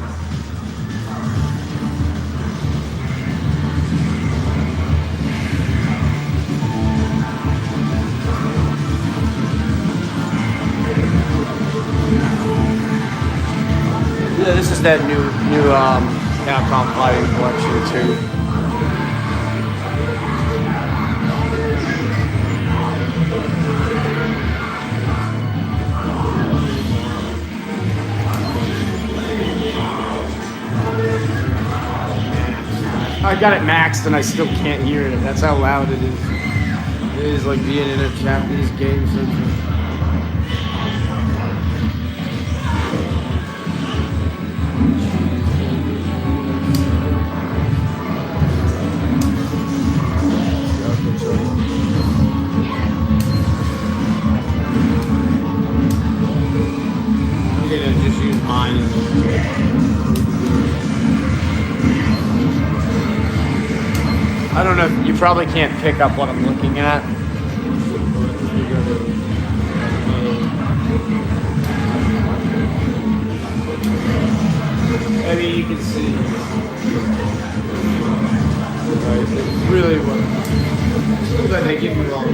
Yeah, this is that new Capcom Fighting Collection too. I got it maxed and I still can't hear it. That's how loud it is. It is like being in a Japanese game center. I'm gonna just use mine. I don't know, you probably can't pick up what I'm looking at. Maybe you can see. Right, it's really what. Looks like they give you all the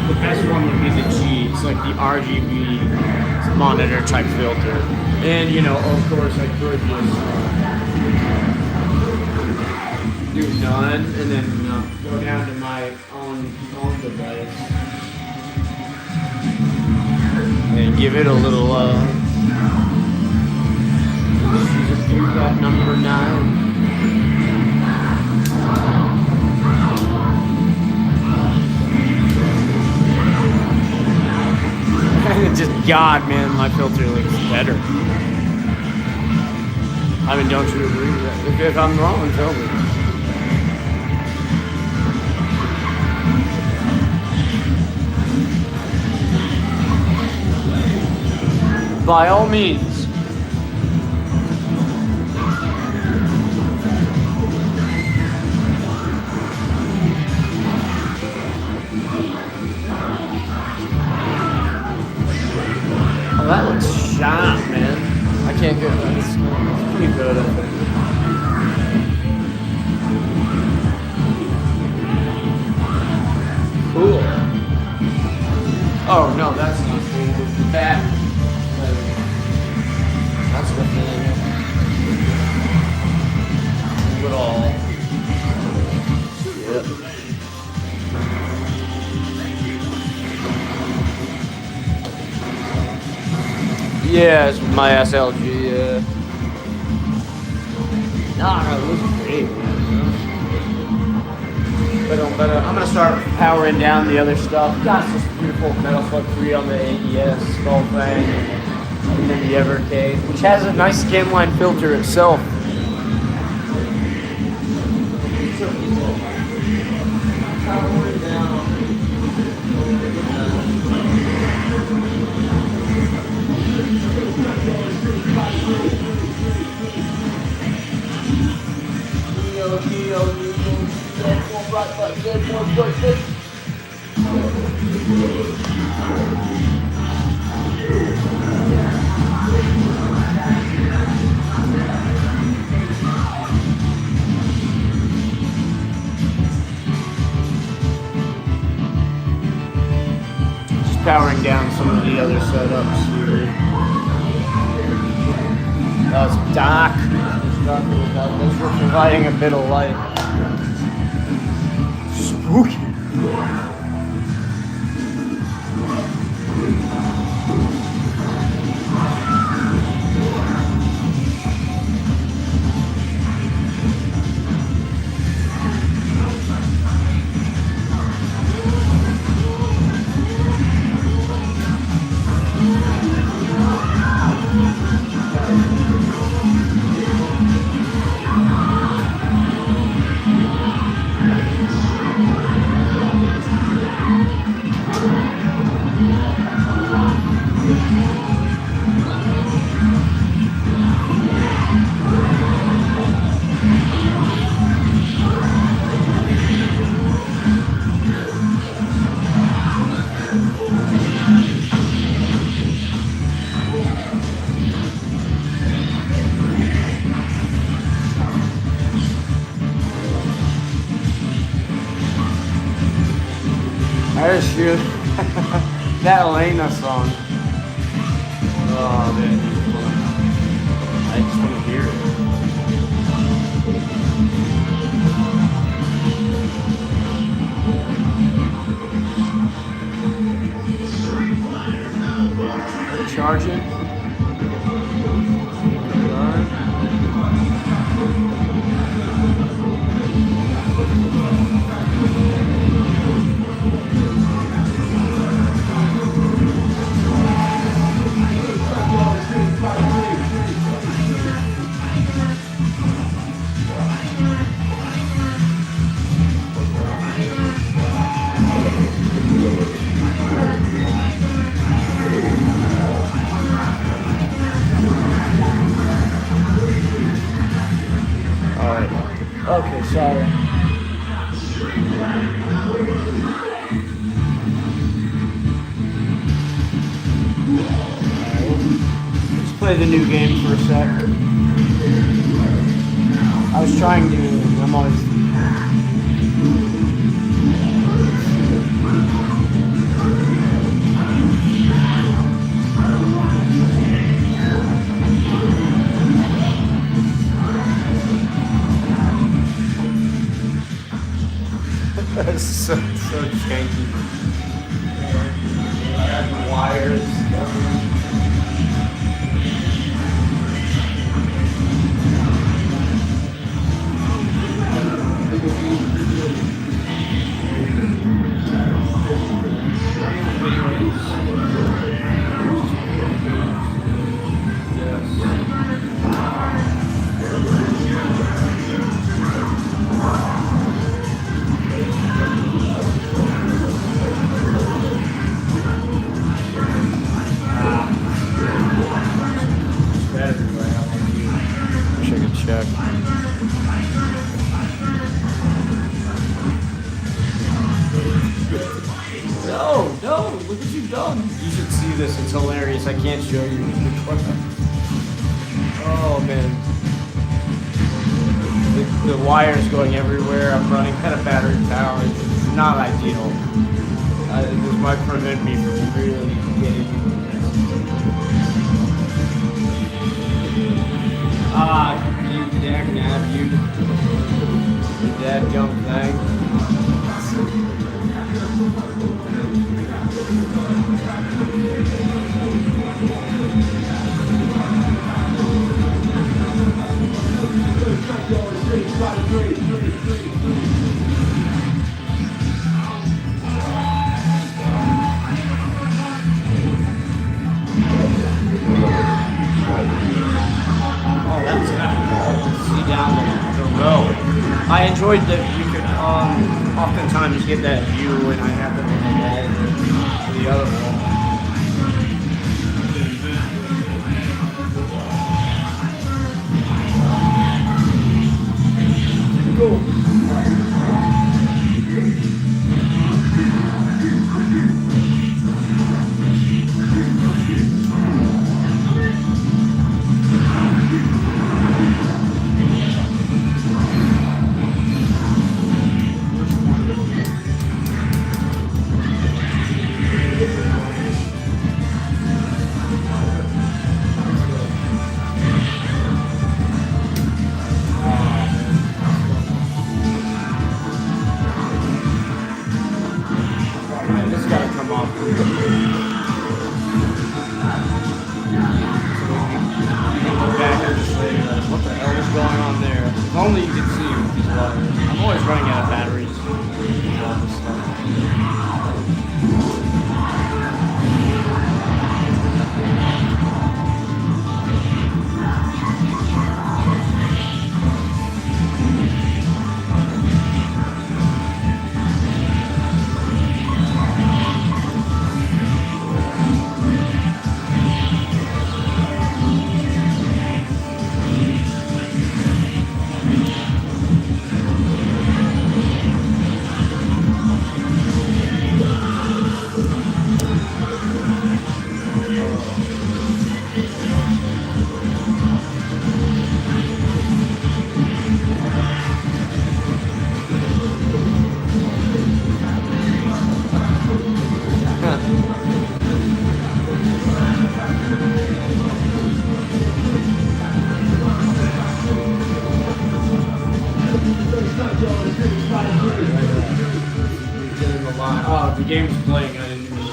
The best one would be the G. It's like the RGB monitor type filter. And you know, of course, I could just do none and then go down to my own device and give it a little use that number 9. Just God, man, my filter looks better. I mean, don't you agree with that? If I'm wrong, tell me. By all means. Oh, that looks sharp, man. I can't get that. It's pretty good, I think. Cool. Oh, no, that's not cool. It's the back. That's what it is. Look at all. Yep. Yeah, it's my SLG, yeah. No, it looks great, man. But I'm gonna start powering down the other stuff. Got this beautiful Metal Slug 3 on the AES Skull Fang, and then the CRTcade, which has a nice scanline filter itself. Just powering down some of the other setups here. It's dark. Thanks for providing a bit of light. Spooky. There's you. That Elena song. Oh man, I just want to hear it. Charging. Okay, sorry. Let's play the new game for a sec. I was trying to, I'm always... That's so janky. Wires. Check. No, look what you've done. You should see this, it's hilarious. I can't show you. Oh man. The wire's going everywhere. I'm running out of battery power. It's not ideal. This might prevent me from really getting you dag-nab, you dadgum thing. I enjoyed that you could oftentimes get that view when I have them on the wall or the other wall. Go. If only you could see with these wires. I'm always running out of batteries. For all this stuff. Oh, the game's playing. I didn't even know.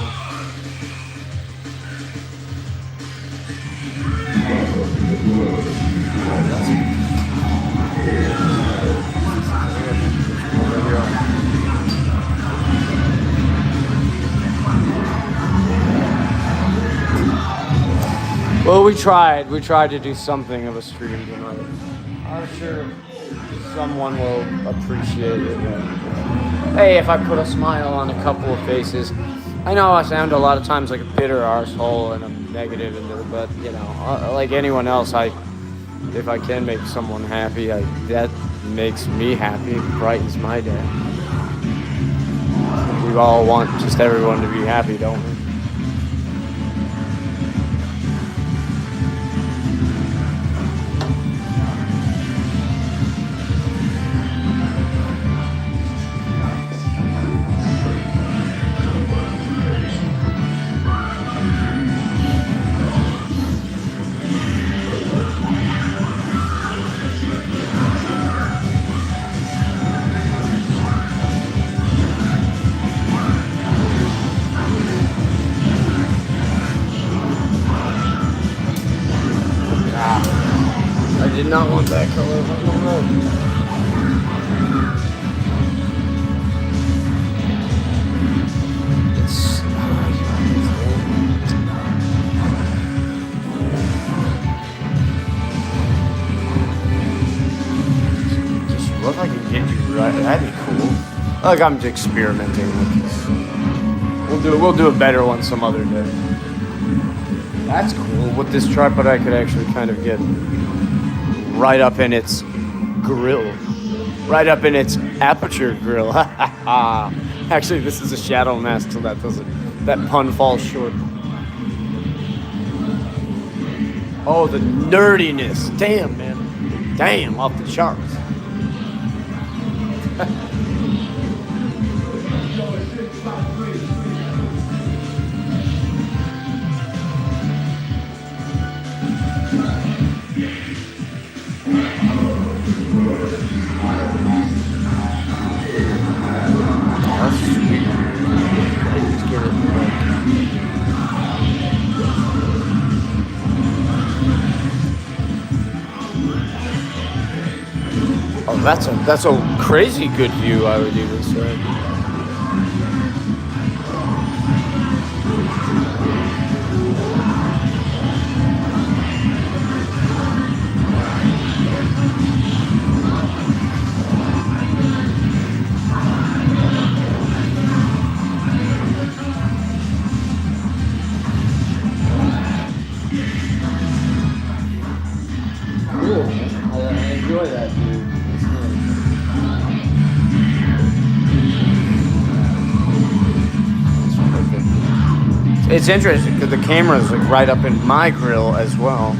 Well, we tried. We tried to do something of a stream tonight. I'm sure someone will appreciate it. Hey, if I put a smile on a couple of faces. I know I sound a lot of times like a bitter arsehole and I'm negative, but you know, like anyone else, if I can make someone happy, that makes me happy, brightens my day. We all want just everyone to be happy, don't we? I did not want that color on the road. Look, I can get you right. That'd be cool. Like I'm experimenting with this. We'll do a better one some other day. That's cool. With this tripod, I could actually kind of get right up in its grill, right up in its aperture grill. Actually, this is a shadow mask, so that pun falls short. Oh, the nerdiness! Damn, man, damn, off the charts. Oh, that's a crazy good view, I would even say. Cool. I enjoy that view. It's interesting because the camera is like right up in my grill as well.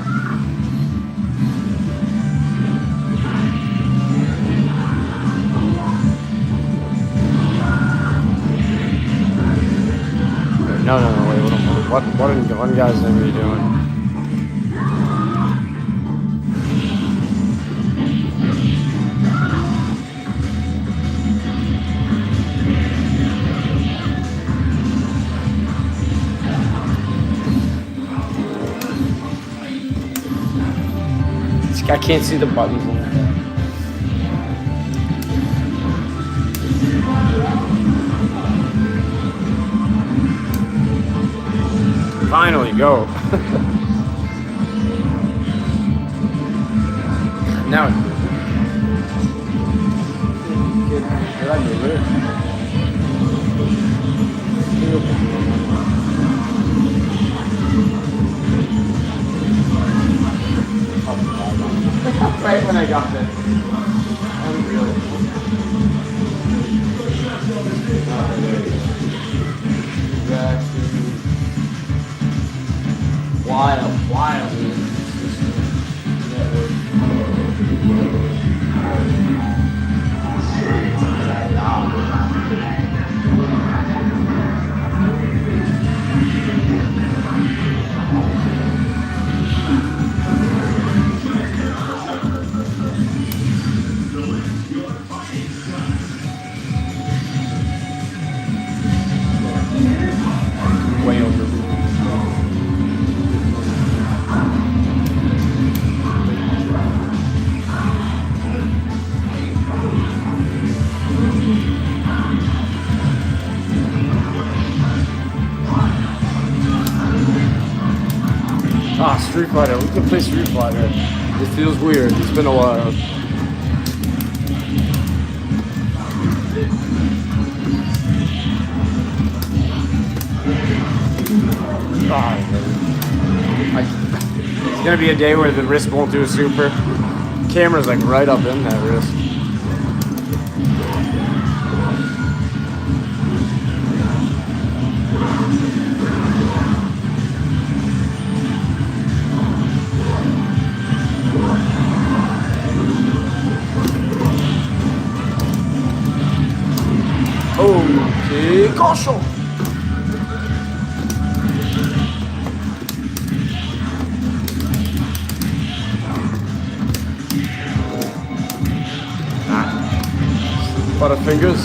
No, wait, what guys are we doing? I can't see the buttons in there. Finally, go. Now. Did I move it? Right when I got it. Unreal. Wild. Way over. Ah, Street Fighter. We can play Street Fighter. It feels weird. It's been a while. It's gonna be a day where the wrist won't do a super. Camera's like right up in that wrist. Okay, cocho. Butterfingers.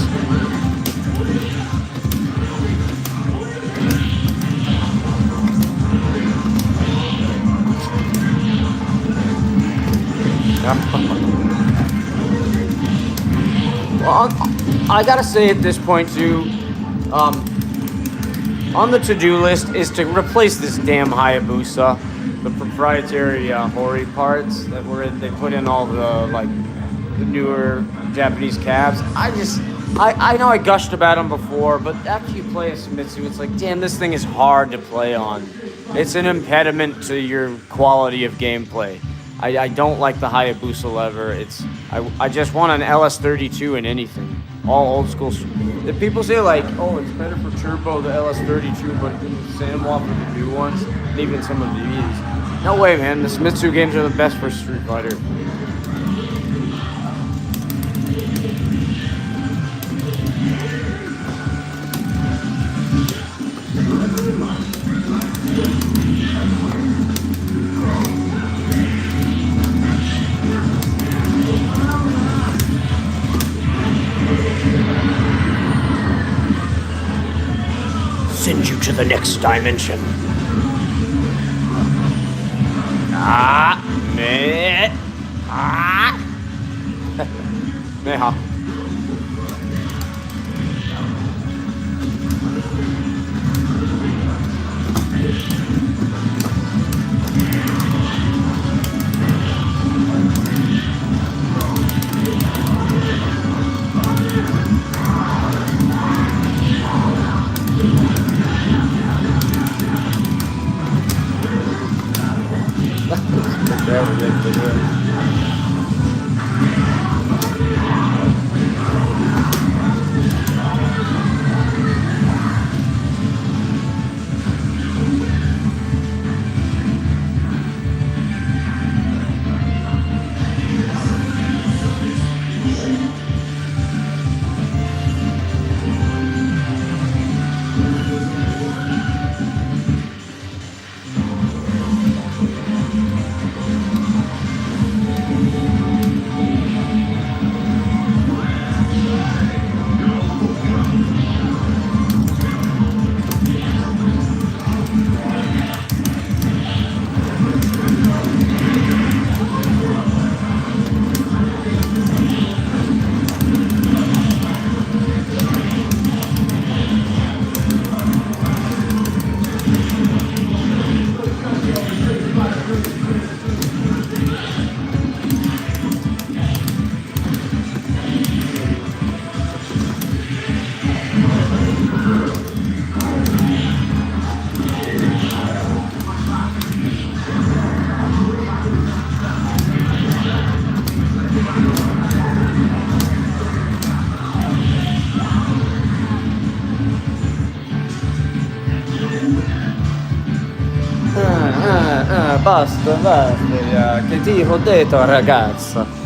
Well, I gotta say at this point too, on the to-do list is to replace this damn Hayabusa, the proprietary Hori parts that they put in all the the newer Japanese cabs. I know I gushed about them before, but after you play a Sumitsu, it's like, damn, this thing is hard to play on. It's an impediment to your quality of gameplay. I don't like the Hayabusa lever. I just want an LS32 in anything. All old school. If people say like, oh, it's better for turbo, the LS32, but it didn't sandwalk with the new ones, and even some of these. No way, man. The Sumitsu games are the best for Street Fighter. Send you to the next dimension. Meha. basta, basta, che ti ho detto ragazza.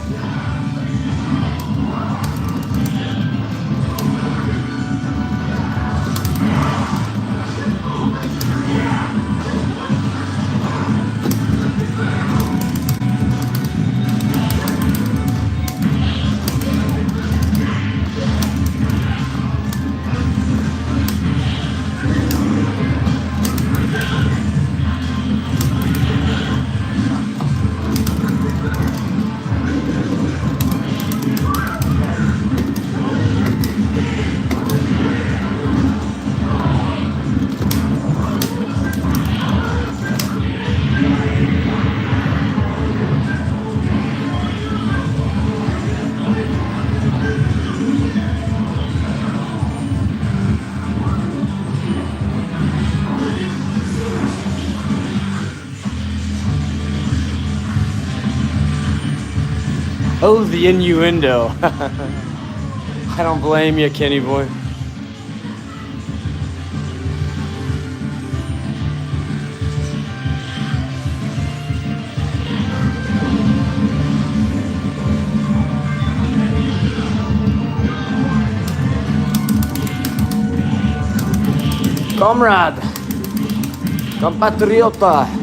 Oh, the innuendo. I don't blame you, Kenny boy. Comrade, compatriota.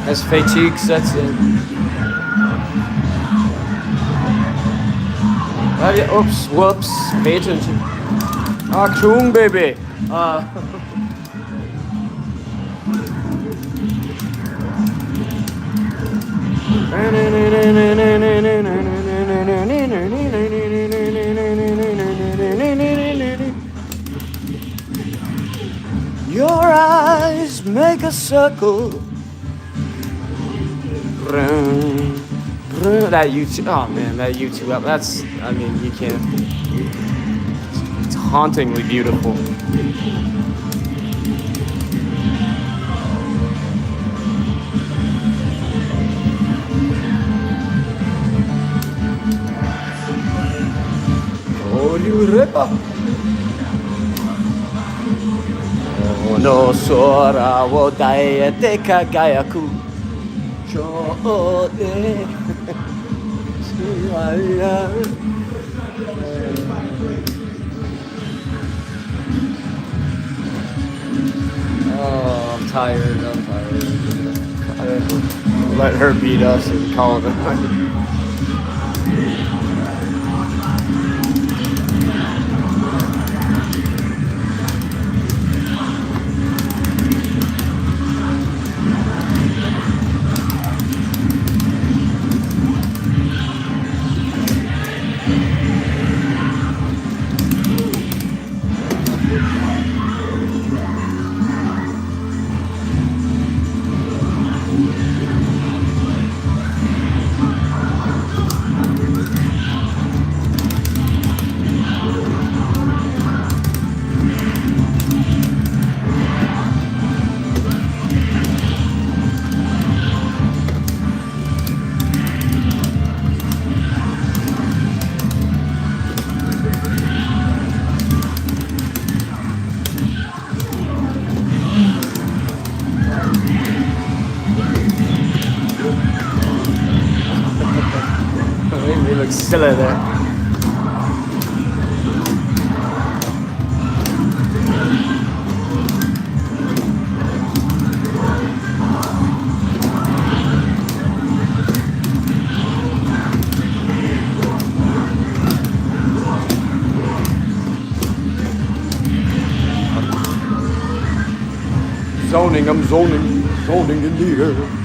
As fatigue sets in. Oops, whoops, pay attention. Achtung, baby. Your eyes make a circle. That YouTube, oh man, that YouTube app, that's, I mean, you can't, it's hauntingly beautiful. Oh, you ripper. Oh, no, sora, wo dai te kagayaku. Oh, I'm tired. Let her beat us and call it a night. look silly there. Zoning, I'm zoning in the air.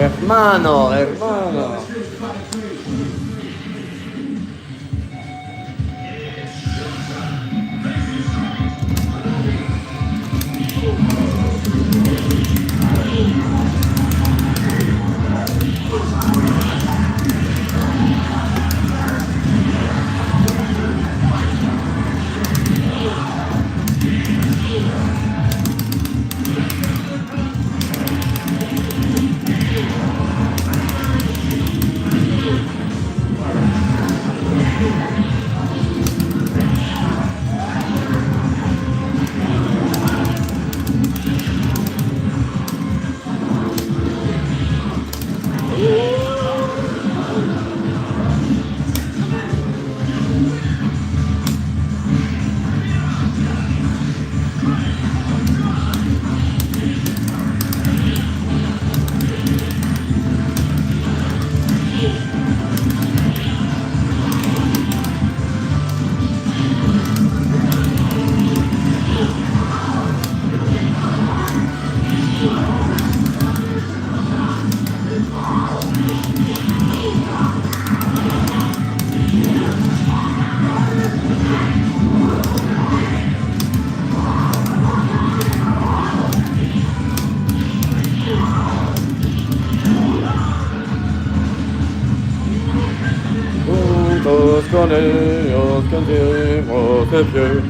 Hermano. Cantemos de pie.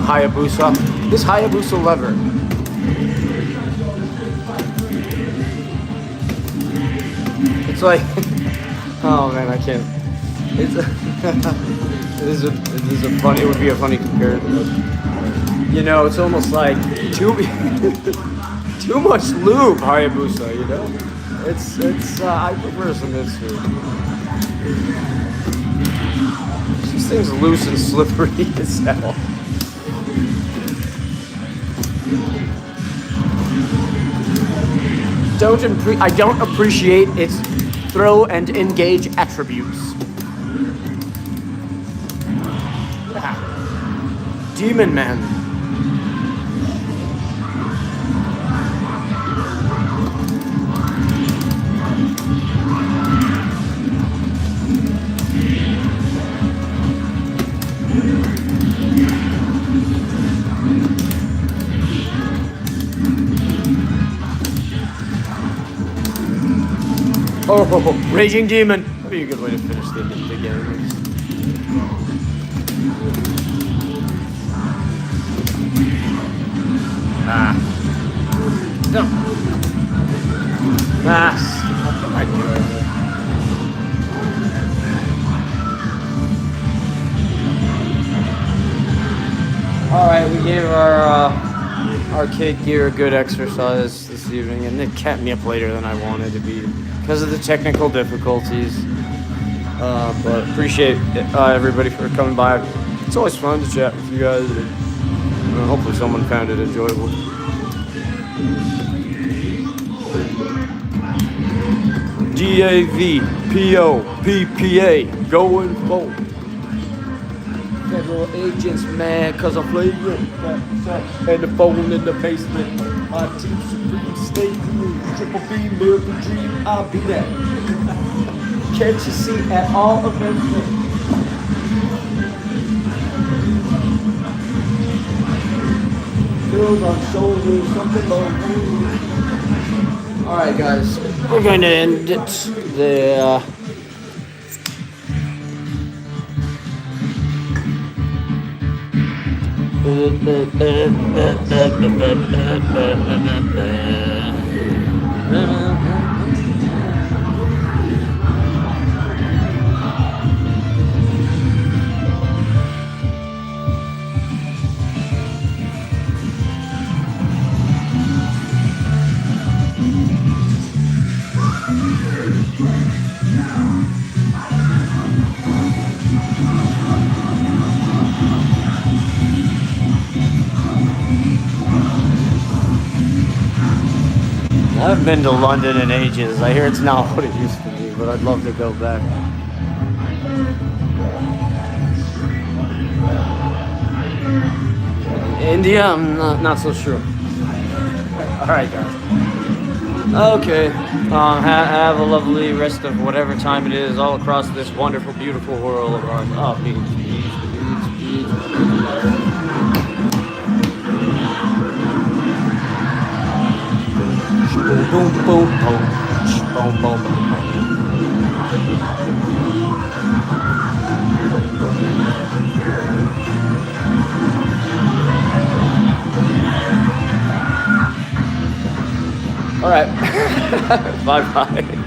Hayabusa. This Hayabusa lever. It's like, oh man, I can't. It's it is a funny. It would be a funny comparison. You know, it's almost like too much lube Hayabusa. You know, it's I prefer some Mitsu. This thing's loose and slippery as hell. I don't appreciate its throw and engage attributes. Demon Man. Oh, Raging Demon. That'd be a good way to finish the game. No. What am I doing? Alright, we gave our arcade gear a good exercise this evening, and it kept me up later than I wanted to be because of the technical difficulties. But appreciate everybody for coming by. It's always fun to chat with you guys. And, hopefully someone found it enjoyable. DAVPOPPA going forward. Federal agents mad cause I'm flagrant. And the phone in the basement. My team supreme state triple B American dream. I'll be that. Catch a seat at all events. Bills on shoulders, something low. All right, guys, we're going to end it there. I haven't been to London in ages. I hear it's not what it used to be, but I'd love to go back. India, I'm not so sure. All right, guys. Okay. Have a lovely rest of whatever time it is all across this wonderful, beautiful world of ours. Oh, peace. Boom, boom, boom, boom, boom, boom, boom. All right. Bye-bye.